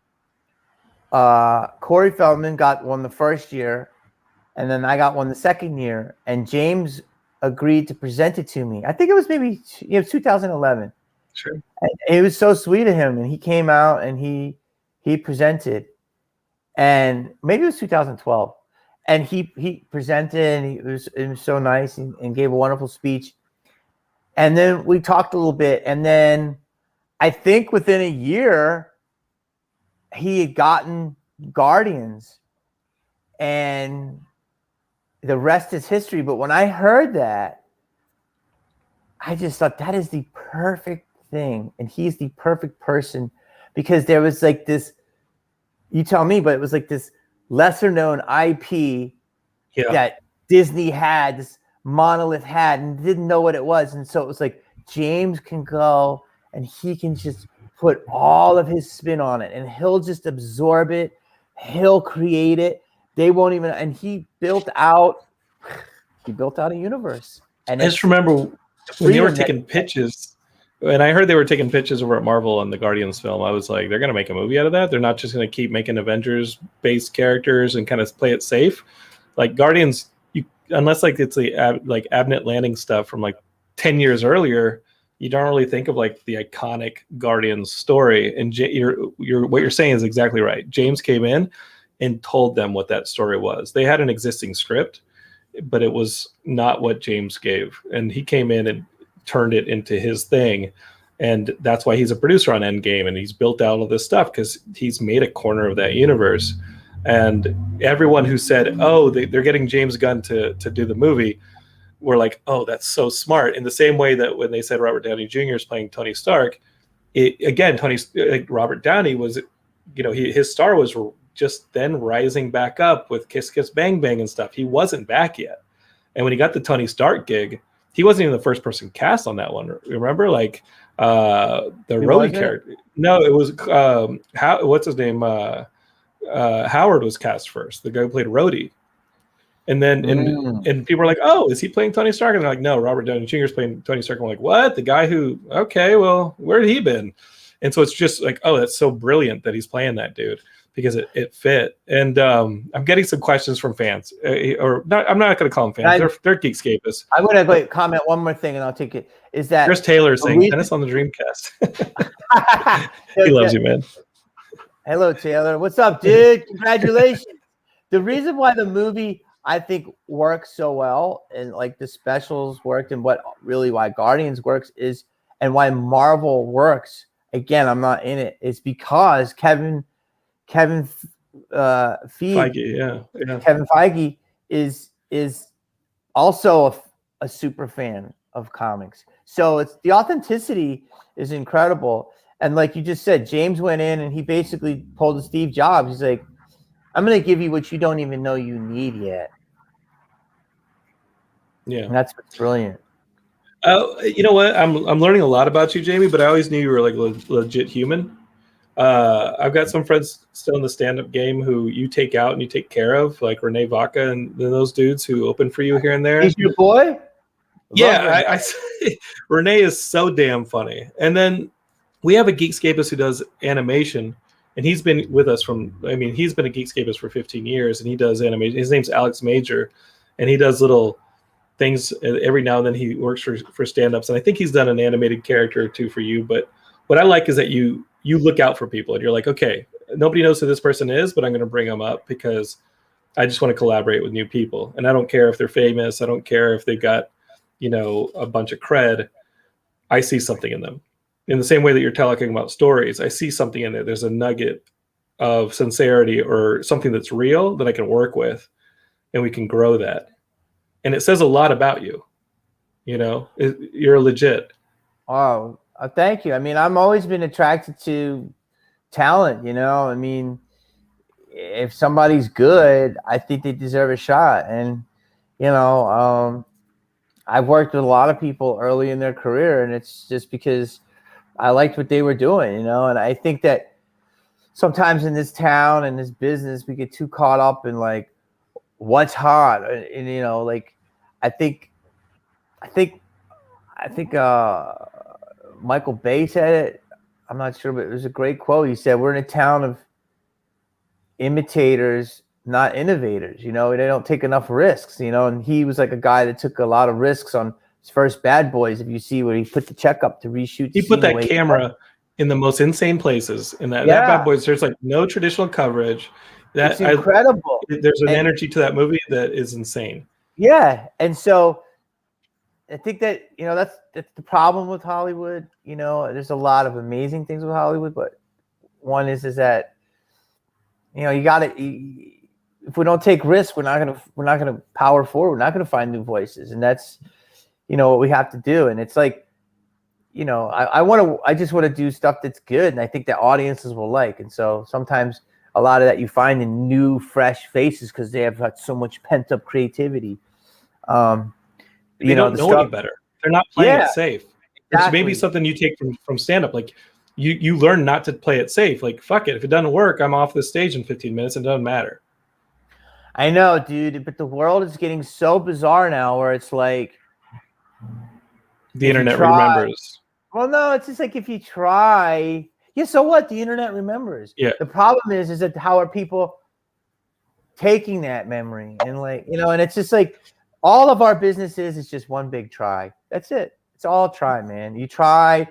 Corey Feldman got one the first year, and then I got one the second year. And James agreed to present it to me. I think it was maybe 2011. Sure. And it was so sweet of him, and he came out and he presented, and maybe it was 2012. And he presented, and it was so nice, and gave a wonderful speech. And then we talked a little bit, and then I think within a year he had gotten Guardians, and the rest is history. But when I heard that, I just thought that is the perfect thing, and he's the perfect person, because there was like this, you tell me, but it was like this lesser known IP that Disney had, this Monolith had, and didn't know what it was. And so it was like James can go and he can just put all of his spin on it, and he'll just absorb it, he'll create it. They won't even, and he built out a universe. And I just remember when they were taking pitches, and I heard they were taking pitches over at Marvel on the Guardians film. I was like, they're going to make a movie out of that? They're not just going to keep making Avengers-based characters and kind of play it safe? Like Guardians, unless like it's like Abnett Landing stuff from like 10 years earlier, you don't really think of like the iconic Guardians story. And what you're saying is exactly right. James came in and told them what that story was. They had an existing script, but it was not what James gave. And he came in and turned it into his thing. And that's why he's a producer on Endgame, and he's built out all this stuff because he's made a corner of that universe. And everyone who said, oh, they're getting James Gunn to do the movie, were like, oh, that's so smart. In the same way that when they said Robert Downey Jr. is playing Tony Stark, Robert Downey was, his star was just then rising back up with Kiss Kiss Bang Bang and stuff. He wasn't back yet. And when he got the Tony Stark gig, he wasn't even the first person cast on that one. Remember, like the Rhodey character? No, it was what's his name? Howard was cast first, the guy who played Rhodey. And then and people are like, oh, is he playing Tony Stark? And they're like, no, Robert Downey Jr. is playing Tony Stark. I'm like, what? The guy who, okay, well, where had he been? And so it's just like, oh, that's so brilliant that he's playing that dude because it fit. And I'm getting some questions from fans. Or not, I'm not going to call them fans. They're Geekscapists. I'm going to comment one more thing and I'll take it. Is that Chris Taylor saying, Dennis on the Dreamcast. He loves you, man. Hello, Taylor. What's up, dude? Congratulations. The reason why the movie, I think, works so well and like the specials worked and why Guardians works is, and why Marvel works, again, I'm not in it, is because Kevin Feige, Kevin Feige is also a super fan of comics. So it's the authenticity is incredible. And like you just said, James went in and he basically pulled a Steve Jobs. He's like, I'm going to give you what you don't even know you need yet. Yeah. And that's what's brilliant. You know what? I'm learning a lot about you, Jamie, but I always knew you were like legit human. I've got some friends still in the stand-up game who you take out and you take care of, like Renee Vaca and those dudes who open for you here and there. He's your boy? Yeah, Renee is so damn funny. And then we have a Geekscapist who does animation, and he's been with us he's been a Geekscapist for 15 years, and he does animation. His name's Alex Major, and he does little things every now and then. He works for stand-ups, and I think he's done an animated character or two for you. But what I like is that you look out for people, and you're like, okay, nobody knows who this person is, but I'm going to bring them up because I just want to collaborate with new people. And I don't care if they're famous. I don't care if they've got, a bunch of cred. I see something in them. In the same way that you're talking about stories, I see something in there. There's a nugget of sincerity or something that's real that I can work with, and we can grow that. And it says a lot about you. You're legit. Oh, thank you. I mean, I've always been attracted to talent, I mean, if somebody's good, I think they deserve a shot. And, I've worked with a lot of people early in their career, and it's just because I liked what they were doing, and I think that sometimes in this town and this business, we get too caught up in like what's hot. And, like, I think Michael Bay said it. I'm not sure, but it was a great quote. He said, we're in a town of imitators, not innovators. They don't take enough risks, and he was like a guy that took a lot of risks on his first Bad Boys. If you see where he put the check up to reshoot, he put that camera in the most insane places. In that Bad Boys, there's like no traditional coverage. It's incredible. There's an energy to that movie that is insane. Yeah. And so I think that, that's the problem with Hollywood. There's a lot of amazing things with Hollywood, but one is that, you got to, if we don't take risks, we're not gonna power forward. We're not gonna find new voices, and that's, what we have to do. And it's like, I just want to do stuff that's good, and I think that audiences will like. And so sometimes a lot of that you find in new, fresh faces because they have got so much pent up creativity. They don't know any better. They're not playing it safe. Exactly. It's maybe something you take from stand up, like. You learn not to play it safe. Like, fuck it. If it doesn't work, I'm off the stage in 15 minutes. It doesn't matter. I know, dude. But the world is getting so bizarre now where it's like. The internet remembers. Well, no, it's just like if you try. Yeah, so what? The internet remembers. Yeah. The problem is that how are people taking that memory? And like, and it's just like all of our businesses is just one big try. That's it. It's all try, man. You try.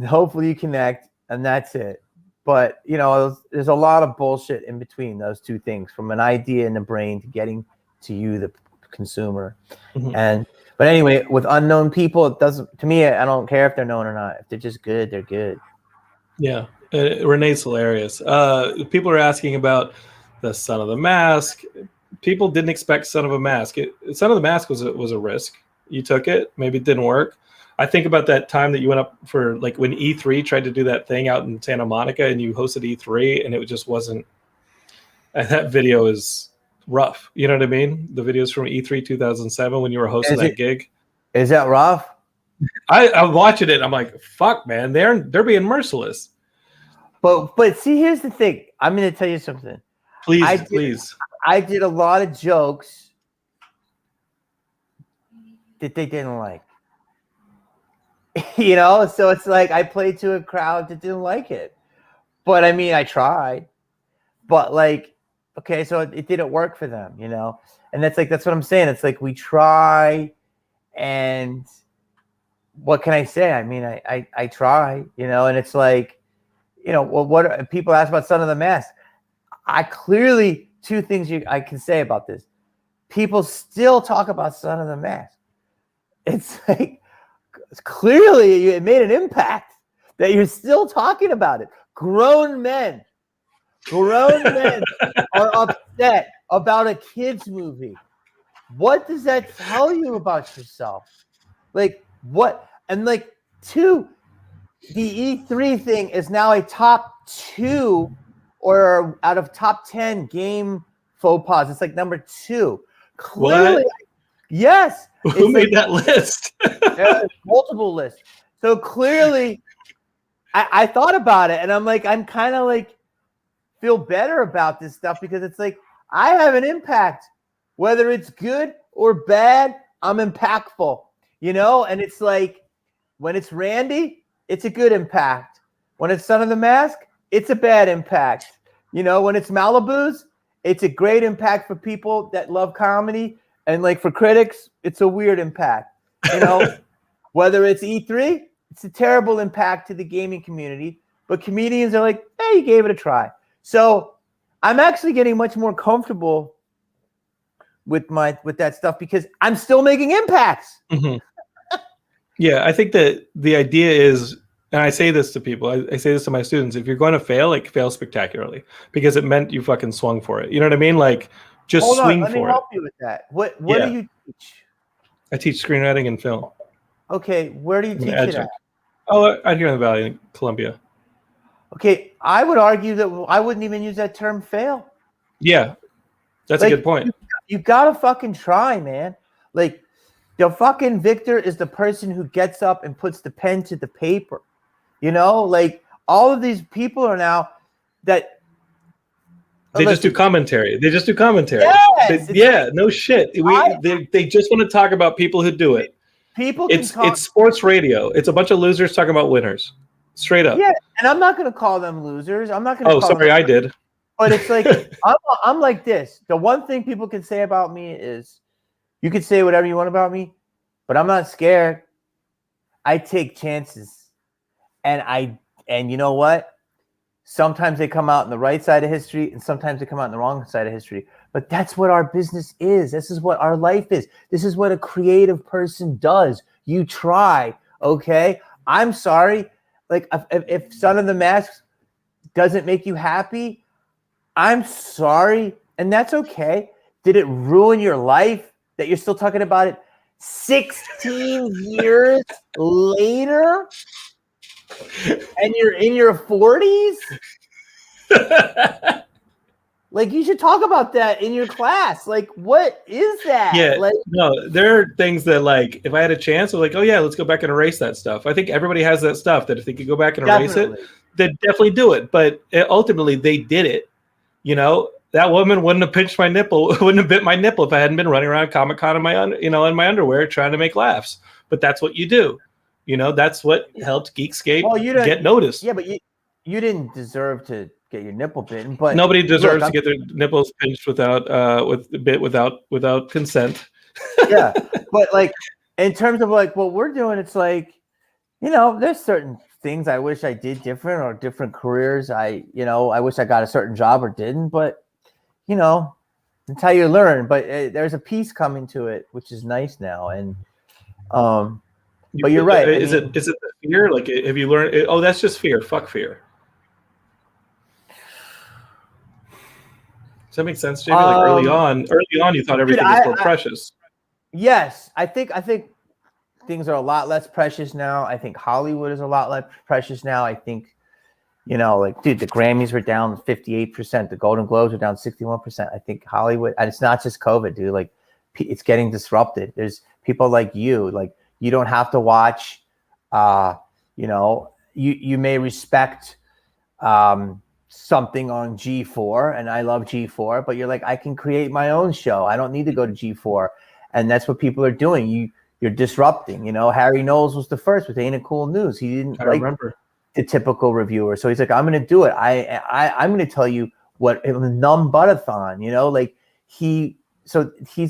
Hopefully you connect, and that's it. But there's a lot of bullshit in between those two things, from an idea in the brain to getting to you, the consumer. Mm-hmm. But anyway, with unknown people, it doesn't. To me, I don't care if they're known or not. If they're just good, they're good. Yeah, Renee's hilarious. People are asking about the Son of the Mask. People didn't expect Son of a Mask. Son of the Mask was a risk. You took it. Maybe it didn't work. I think about that time that you went up for, like, when E3 tried to do that thing out in Santa Monica and you hosted E3 and it just wasn't. And that video is rough. You know what I mean? The videos from E3 2007 when you were hosting that gig. Is that rough? I'm watching it. I'm like, fuck, man, they're being merciless. But see, here's the thing. I'm going to tell you something. Please. I did a lot of jokes that they didn't like. So it's like I played to a crowd that didn't like it. But I mean, I tried. But like, okay, so it didn't work for them, And that's what I'm saying. It's like we try, and what can I say? I mean, I try, and it's like, well, what people ask about Son of the Mask. I clearly, two things I can say about this. People still talk about Son of the Mask. It's like, clearly it made an impact that you're still talking about it. Grown men are upset about a kid's movie. What does that tell you about yourself? Like, what? And like, two, the E3 thing is now a top 2 or out of top 10 game faux pas. It's like number 2. Clearly, what? Yes. Who made that list? Multiple lists. So clearly, I thought about it, and I'm like, I'm kind of like feel better about this stuff because it's like I have an impact, whether it's good or bad. I'm impactful, And it's like when it's Randy, it's a good impact. When it's Son of the Mask, it's a bad impact. When it's Malibu's, it's a great impact for people that love comedy. And like for critics, it's a weird impact. Whether it's E3, it's a terrible impact to the gaming community. But comedians are like, hey, you gave it a try. So I'm actually getting much more comfortable with that stuff because I'm still making impacts. Mm-hmm. Yeah, I think that the idea is, and I say this to people, I say this to my students, if you're going to fail, like fail spectacularly because it meant you fucking swung for it. You know what I mean? Like just Hold swing on, let for me help you with that. What do you teach? I teach screenwriting and film. Okay, where do you teach it at? Oh, out here in the Valley, in Columbia. Okay, I would argue that I wouldn't even use that term fail. Yeah, that's a good point. You gotta fucking try, man. Like, the fucking victor is the person who gets up and puts the pen to the paper. Like all of these people are now that they just do commentary. Yes, no shit. They just want to talk about people who do it. It's sports radio. It's a bunch of losers talking about winners. Straight up. Yeah, and I'm not going to call them losers. I'm not going to. Oh, sorry, I did. But it's like I'm like this. The one thing people can say about me is, you can say whatever you want about me, but I'm not scared. I take chances, and you know what? Sometimes they come out on the right side of history, and sometimes they come out on the wrong side of history. But that's what our business is. This is what our life is. This is what a creative person does. You try, okay? I'm sorry. Like, if Son of the Mask doesn't make you happy, I'm sorry, and that's okay. Did it ruin your life that you're still talking about it 16 years later? And you're in your 40s? Like, you should talk about that in your class. Like, what is that? Yeah, like, no, there are things that, like, if I had a chance, I'm like, oh yeah, let's go back and erase that stuff. I think everybody has that stuff that if they could go back and erase it, they'd definitely do it. But ultimately, they did it. That woman wouldn't have pinched my nipple, wouldn't have bit my nipple if I hadn't been running around Comic-Con in my underwear trying to make laughs. But that's what you do. That's what helped Geekscape get noticed. Yeah, but you didn't deserve to get your nipple bitten. But nobody deserves to get their nipples pinched without consent. Yeah, but like in terms of like what we're doing, it's like, there's certain things I wish I did different, or different careers. I wish I got a certain job or didn't, but it's how you learn. But there's a piece coming to it, which is nice now. And but you're right. Is it the fear? Like, have you learned? Oh, that's just fear. Fuck fear. Does that make sense, Jamie? Like early on, you thought everything was more precious. Yes, I think things are a lot less precious now. I think Hollywood is a lot less precious now. I think, like, dude, the Grammys were down 58%. The Golden Globes are down 61%. I think Hollywood, and it's not just COVID, dude. Like, it's getting disrupted. There's people like you. Like, you don't have to watch. You may respect something on G4, and I love G4, but you're like, I can create my own show. I don't need to go to G4. And that's what people are doing. You're disrupting. Harry Knowles was the first with Ain't It Cool News. He didn't remember the typical reviewer. So he's like, I'm going to do it. I'm going to tell you what numb buttathon, like he's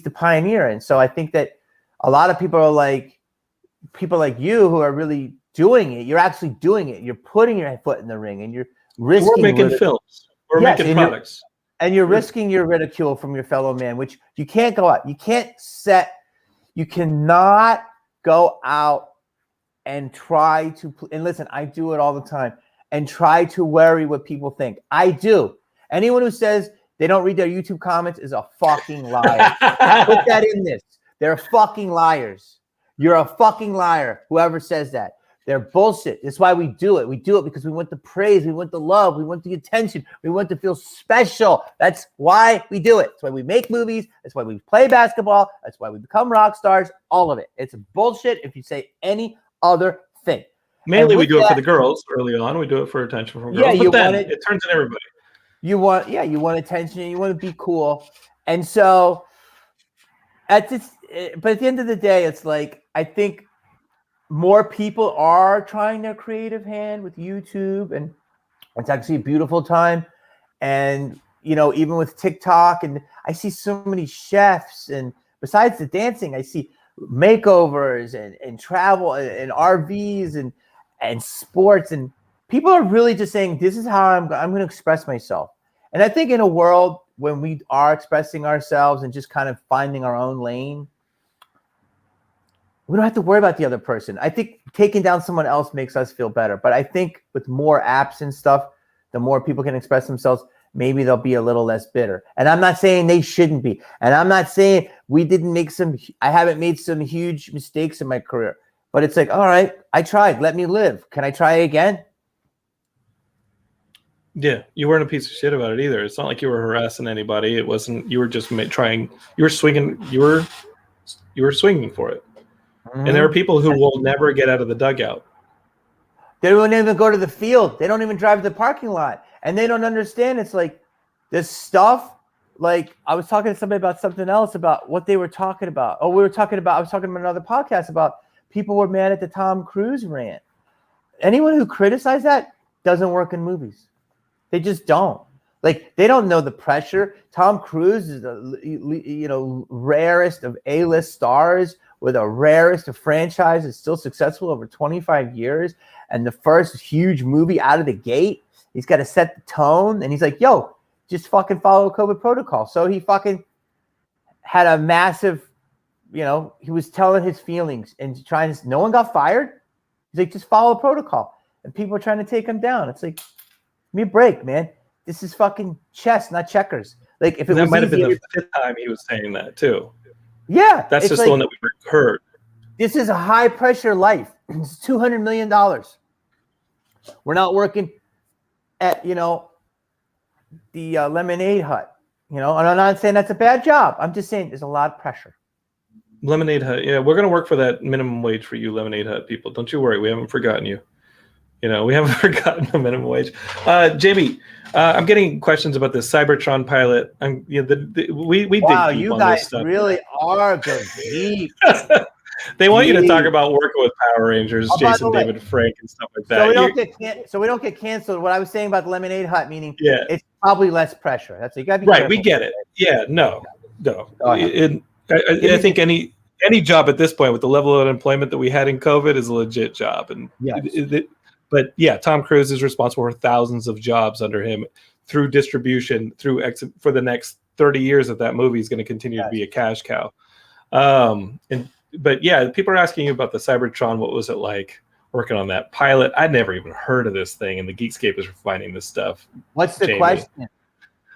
the pioneer. And so I think that a lot of people are like you who are really doing it. You're actually doing it. You're putting your foot in the ring and you're risking. We're making films. We're making products. And you're risking your ridicule from your fellow man, which you can't go out. You cannot go out and try to, and listen, I do it all the time, and try to worry what people think. I do. Anyone who says they don't read their YouTube comments is a fucking liar. Put that in this. They're fucking liars. You're a fucking liar, whoever says that. They're bullshit. That's why we do it. We do it because we want the praise. We want the love. We want the attention. We want to feel special. That's why we do it. That's why we make movies. That's why we play basketball. That's why we become rock stars. All of it. It's bullshit if you say any other thing. Mainly we do it for the girls early on. We do it for attention from girls. But then it turns on everybody. You want attention. You want to be cool. And so but at the end of the day, it's like, I think more people are trying their creative hand with YouTube, and it's actually a beautiful time. And, even with TikTok, and I see so many chefs, and besides the dancing, I see makeovers and travel and RVs and sports, and people are really just saying, this is how I'm going to express myself. And I think in a world when we are expressing ourselves and just kind of finding our own lane, we don't have to worry about the other person. I think taking down someone else makes us feel better. But I think with more apps and stuff, the more people can express themselves, maybe they'll be a little less bitter. And I'm not saying they shouldn't be. And I'm not saying I haven't made some huge mistakes in my career. But it's like, all right, I tried. Let me live. Can I try again? Yeah, you weren't a piece of shit about it either. It's not like you were harassing anybody. It wasn't. You were just trying. You were swinging. You were swinging for it. Mm-hmm. And there are people who will never get out of the dugout. They don't even go to the field. They don't even drive to the parking lot, and they don't understand. It's like this stuff. Like I was talking to somebody about something else about what they were talking about. I was talking about another podcast about people were mad at the Tom Cruise rant. Anyone who criticized that doesn't work in movies. They just don't. Like, they don't know the pressure. Tom Cruise is the rarest of A-list stars with a rarest of franchises, still successful over 25 years. And the first huge movie out of the gate, he's got to set the tone. And he's like, yo, just fucking follow COVID protocol. So he fucking had a massive, he was telling his feelings and no one got fired. He's like, just follow protocol. And people are trying to take him down. It's like, give me a break, man. This is fucking chess, not checkers. Like, if it that might have been the fifth time he was saying that too. Yeah, that's just the one that we heard. This is a high pressure life. It's $200 million. We're not working at the Lemonade Hut. And I'm not saying that's a bad job. I'm just saying there's a lot of pressure. Lemonade Hut, yeah, we're gonna work for that minimum wage for you, Lemonade Hut people. Don't you worry, we haven't forgotten you. We haven't forgotten the minimum wage. Jamie, I'm getting questions about the Cybertron pilot. We dig deep you on guys this stuff. Really are good deep. They want you to talk about working with Power Rangers, Jason David Frank, and stuff like that. So we don't get canceled. What I was saying about the Lemonade Hut, meaning it's probably less pressure. That's you gotta be right. careful. We get it. Yeah, no. I think any job at this point with the level of unemployment that we had in COVID is a legit job, and but yeah, Tom Cruise is responsible for thousands of jobs under him through distribution, through exit for the next 30 years that movie is going to continue to be a cash cow. But yeah, people are asking you about the Cybertron. What was it like working on that pilot? I'd never even heard of this thing, and the Geekscape is finding this stuff. What's the question?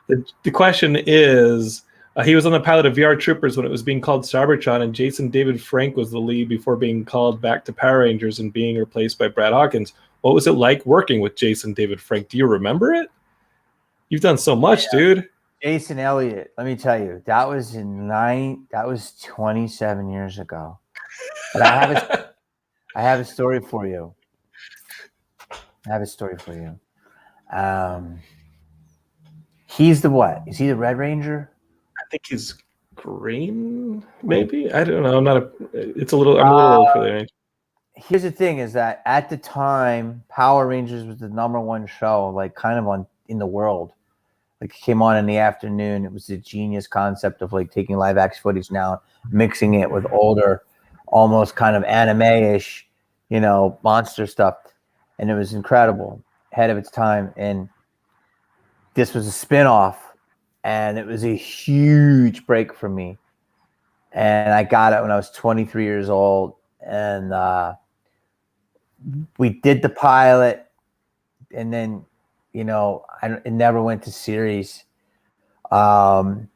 The question is, he was on the pilot of VR Troopers when it was being called Cybertron, and Jason David Frank was the lead before being called back to Power Rangers and being replaced by Brad Hawkins. What was it like working with Jason David Frank? Do you remember it? You've done so much, dude. Jason Elliott, let me tell you, that was 27 years ago. But I have a story for you. He's the what? Is he the Red Ranger? I think he's green, maybe. I don't know. I'm not a. It's a little. I'm a little old for that. Here's the thing: is that at the time, Power Rangers was the #1 show, like kind of on in the world. Like it came on in the afternoon. It was a genius concept of like taking live action footage now, mixing it with older, almost kind of anime-ish, monster stuff, and it was incredible, ahead of its time. And this was a spin-off, and it was a huge break for me. And I got it when I was 23 years old, and we did the pilot, and then it never went to series. And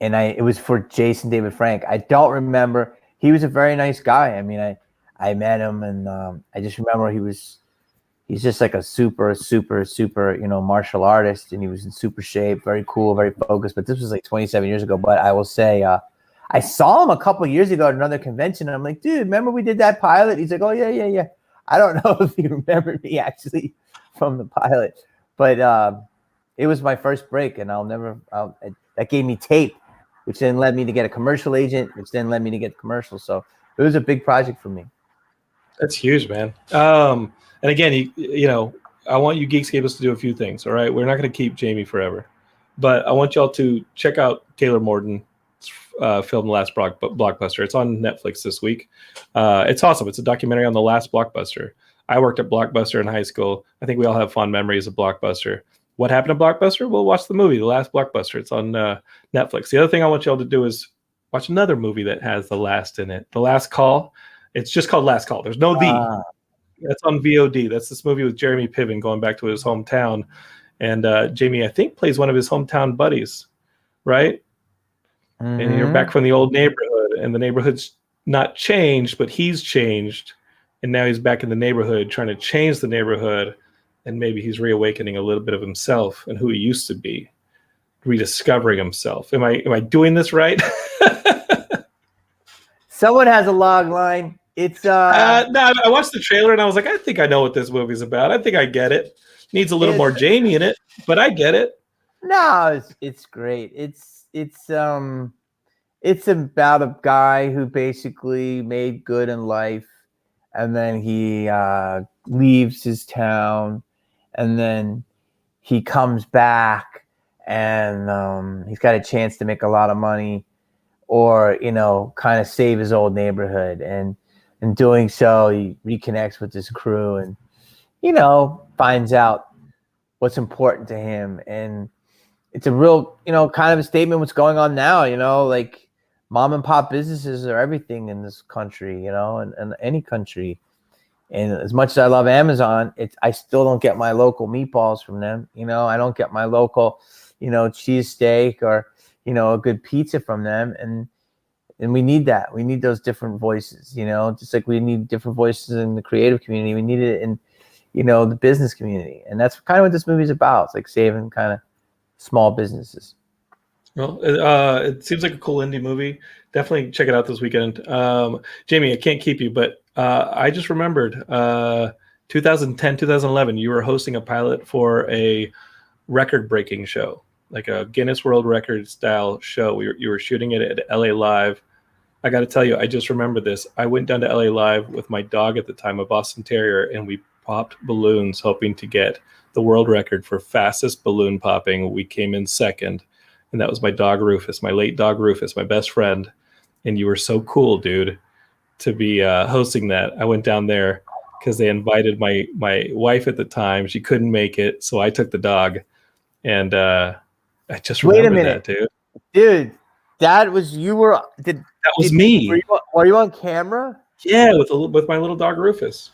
it was for Jason David Frank. I don't remember. He was a very nice guy. I mean, I met him, and I just remember he's just like a super martial artist, and he was in super shape, very cool, very focused. But this was like 27 years ago. But I will say, I saw him a couple of years ago at another convention, and I'm like, dude, remember we did that pilot? He's like, oh yeah. I don't know if he remembered me actually from the pilot, but it was my first break, and that gave me tape, which then led me to get a commercial agent, which then led me to get commercials. So it was a big project for me. That's huge, man. And again, I want you Geekscapists to do a few things. All right, we're not going to keep Jamie forever, but I want y'all to check out Taylor Morden. Film The Last Blockbuster. It's on Netflix this week. It's awesome. It's a documentary on the last Blockbuster. I worked at Blockbuster in high school. I think we all have fond memories of Blockbuster. What happened to Blockbuster? We'll watch the movie, The Last Blockbuster. It's on Netflix. The other thing I want y'all to do is watch another movie that has the last in it. The Last Call. It's just called Last Call. There's no the. That's on VOD. That's this movie with Jeremy Piven going back to his hometown. And Jamie, I think, plays one of his hometown buddies, right? Mm-hmm. And you're back from the old neighborhood, and the neighborhood's not changed, but he's changed. And now he's back in the neighborhood trying to change the neighborhood. And maybe he's reawakening a little bit of himself and who he used to be, rediscovering himself. Am I doing this right? Someone has a log line. It's no, I watched the trailer and I was like, I think I know what this movie's about. I think I get it. Needs a little more Jamie in it, but I get it. No, it's great. It's about a guy who basically made good in life, and then he leaves his town, and then he comes back, and he's got a chance to make a lot of money, or kind of save his old neighborhood. And in doing so, he reconnects with his crew, and finds out what's important to him. And it's a real, kind of a statement what's going on now, like mom and pop businesses are everything in this country, and any country. And as much as I love Amazon, I still don't get my local meatballs from them. I don't get my local, cheesesteak or, a good pizza from them. And we need that. We need those different voices, just like we need different voices in the creative community. We need it in, the business community. And that's kind of what this movie is about. It's like saving kind of small businesses. Well, it seems like a cool indie movie. Definitely check it out this weekend. Jamie, I can't keep you, but I just remembered 2010, 2011, you were hosting a pilot for a record-breaking show, like a Guinness World Record style show. You were shooting it at LA Live. I got to tell you, I just remember this. I went down to LA Live with my dog at the time, a Boston Terrier, and we popped balloons hoping to get the world record for fastest balloon popping. We came in second, and that was my dog Rufus, my late dog Rufus, my best friend. And you were so cool, dude, to be hosting that. I went down there because they invited my wife at the time. She couldn't make it, so I took the dog. And I just remember that, dude. Dude, that was you were. That was me. Were you on camera? Yeah, with my little dog Rufus.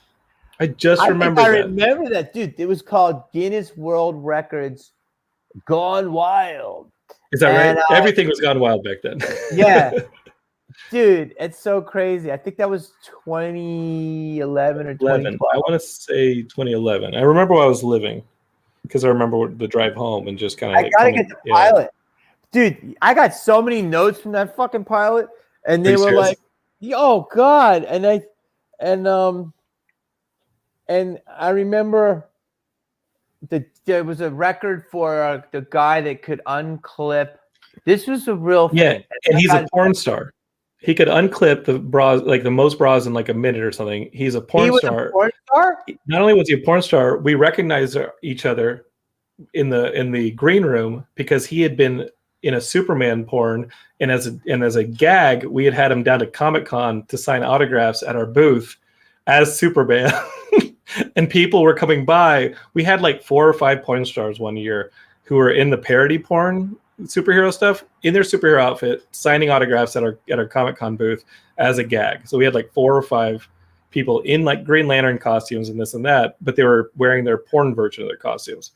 I just remember that. I remember that, dude. It was called Guinness World Records Gone Wild. Is that right? Everything was gone wild back then. Yeah. Dude, it's so crazy. I think that was 2011 or 2012. I want to say 2011. I remember where I was living because I remember the drive home and just kind of. I gotta get the pilot, dude. I got so many notes from that fucking pilot, and they were like, "Oh God!" And I remember there was a record for the guy that could unclip. This was a real thing. And he's a porn star. He could unclip the bras, like the most bras in like a minute or something. He's a porn star. A porn star? Not only was he a porn star, we recognized each other in the green room because he had been in a Superman porn, and as a gag, we had him down to Comic-Con to sign autographs at our booth as Superman. And people were coming by. We had like 4 or 5 porn stars one year who were in the parody porn superhero stuff in their superhero outfit, signing autographs at our Comic-Con booth as a gag. So we had like 4 or 5 people in like Green Lantern costumes and this and that, but they were wearing their porn version of their costumes.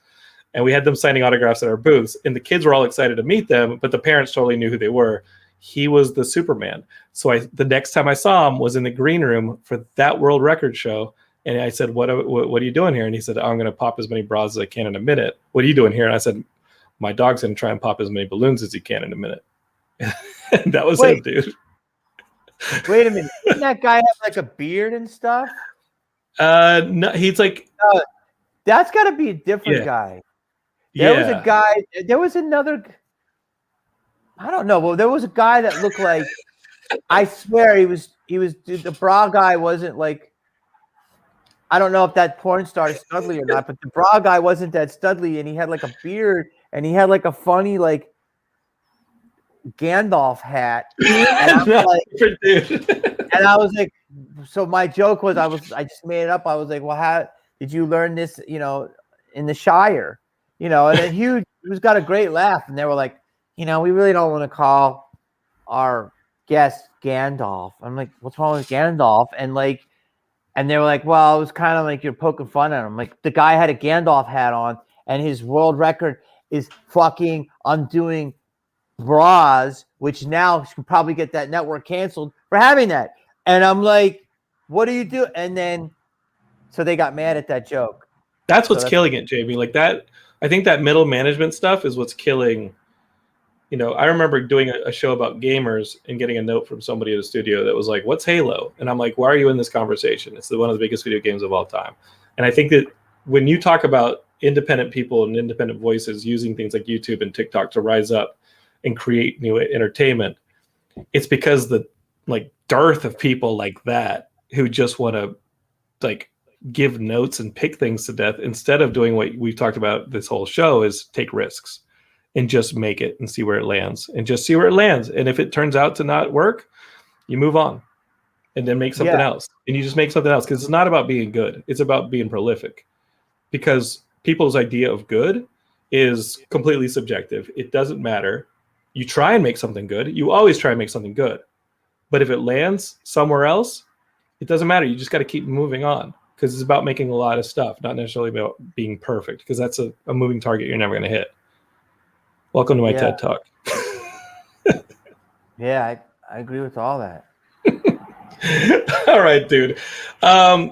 And we had them signing autographs at our booths, and the kids were all excited to meet them, but the parents totally knew who they were. He was the Superman. So the next time I saw him was in the green room for that world record show. And I said, what are you doing here? And he said, I'm going to pop as many bras as I can in a minute. What are you doing here? And I said, my dog's going to try and pop as many balloons as he can in a minute. And that was it, dude. Wait a minute. Didn't that guy have like a beard and stuff? No, he's like... that's got to be a different guy. There was a guy... There was another... I don't know. Well, there was a guy that looked like... I swear he was... The bra guy wasn't like... I don't know if that porn star is Studley or not, but the bra guy wasn't that Studley, and he had like a beard, and he had like a funny like Gandalf hat. And I was like, so my joke was, I just made it up. I was like, well, how did you learn this? In the Shire, and then Hugh's got a great laugh, and they were like, we really don't want to call our guest Gandalf. I'm like, what's wrong with Gandalf? And they were like, well, it was kind of like you're poking fun at him. Like the guy had a Gandalf hat on, and his world record is fucking undoing bras, which now should probably get that network canceled for having that. And I'm like, what do you do? And then, so they got mad at that joke. That's what's killing it, Jamie. Like that, I think that middle management stuff is what's killing. I remember doing a show about gamers and getting a note from somebody at a studio that was like, what's Halo? And I'm like, why are you in this conversation? It's one of the biggest video games of all time. And I think that when you talk about independent people and independent voices using things like YouTube and TikTok to rise up and create new entertainment, it's because the like dearth of people like that who just want to like give notes and pick things to death instead of doing what we've talked about this whole show is take risks. And just make it and see where it lands. And just see where it lands. And if it turns out to not work, you move on. And then make something else. And you just make something else. Because it's not about being good. It's about being prolific. Because people's idea of good is completely subjective. It doesn't matter. You try and make something good. You always try and make something good. But if it lands somewhere else, it doesn't matter. You just got to keep moving on. Because it's about making a lot of stuff. Not necessarily about being perfect. Because that's a moving target you're never going to hit. Welcome to my TED Talk. Yeah, I agree with all that. All right, dude.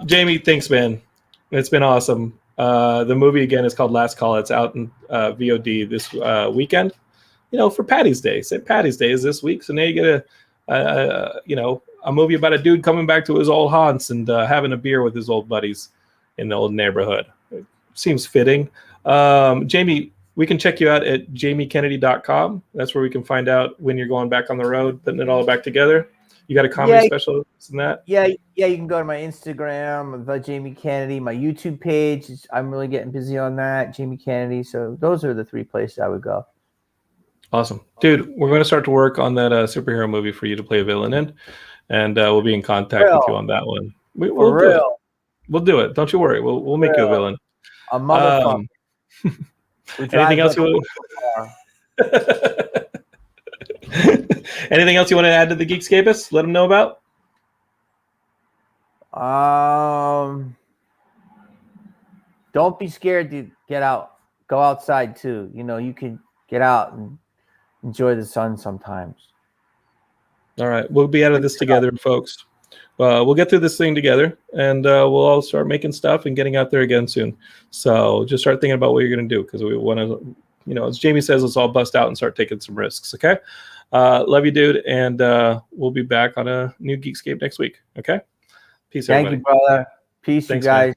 Jamie, thanks, man. It's been awesome. The movie, again, is called Last Call. It's out in VOD this weekend, for Patty's Day. St. Patty's Day is this week. So now you get a movie about a dude coming back to his old haunts and having a beer with his old buddies in the old neighborhood. It seems fitting. Jamie, we can check you out at jamiekennedy.com. That's where we can find out when you're going back on the road, putting it all back together. You got a comedy special in that? Yeah, you can go to my Instagram, The Jamie Kennedy, my YouTube page. I'm really getting busy on that, Jamie Kennedy. So those are the 3 places I would go. Awesome. Dude, we're going to start to work on that superhero movie for you to play a villain in. And we'll be in contact with you on that one. We'll do it. We'll do it. Don't you worry. We'll make you a villain. A motherfucker. Anything else you want? Anything else you want to add to the Geekscapists? Let them know about. Don't be scared to get out. Go outside too. You can get out and enjoy the sun sometimes. All right, we'll be out of this together, folks. We'll get through this thing together, and we'll all start making stuff and getting out there again soon. So just start thinking about what you're going to do, because we want to, as Jamie says, let's all bust out and start taking some risks, okay? Love you, dude, and we'll be back on a new Geekscape next week, okay? Peace, everybody. Thank you, brother. Peace, you guys. Man.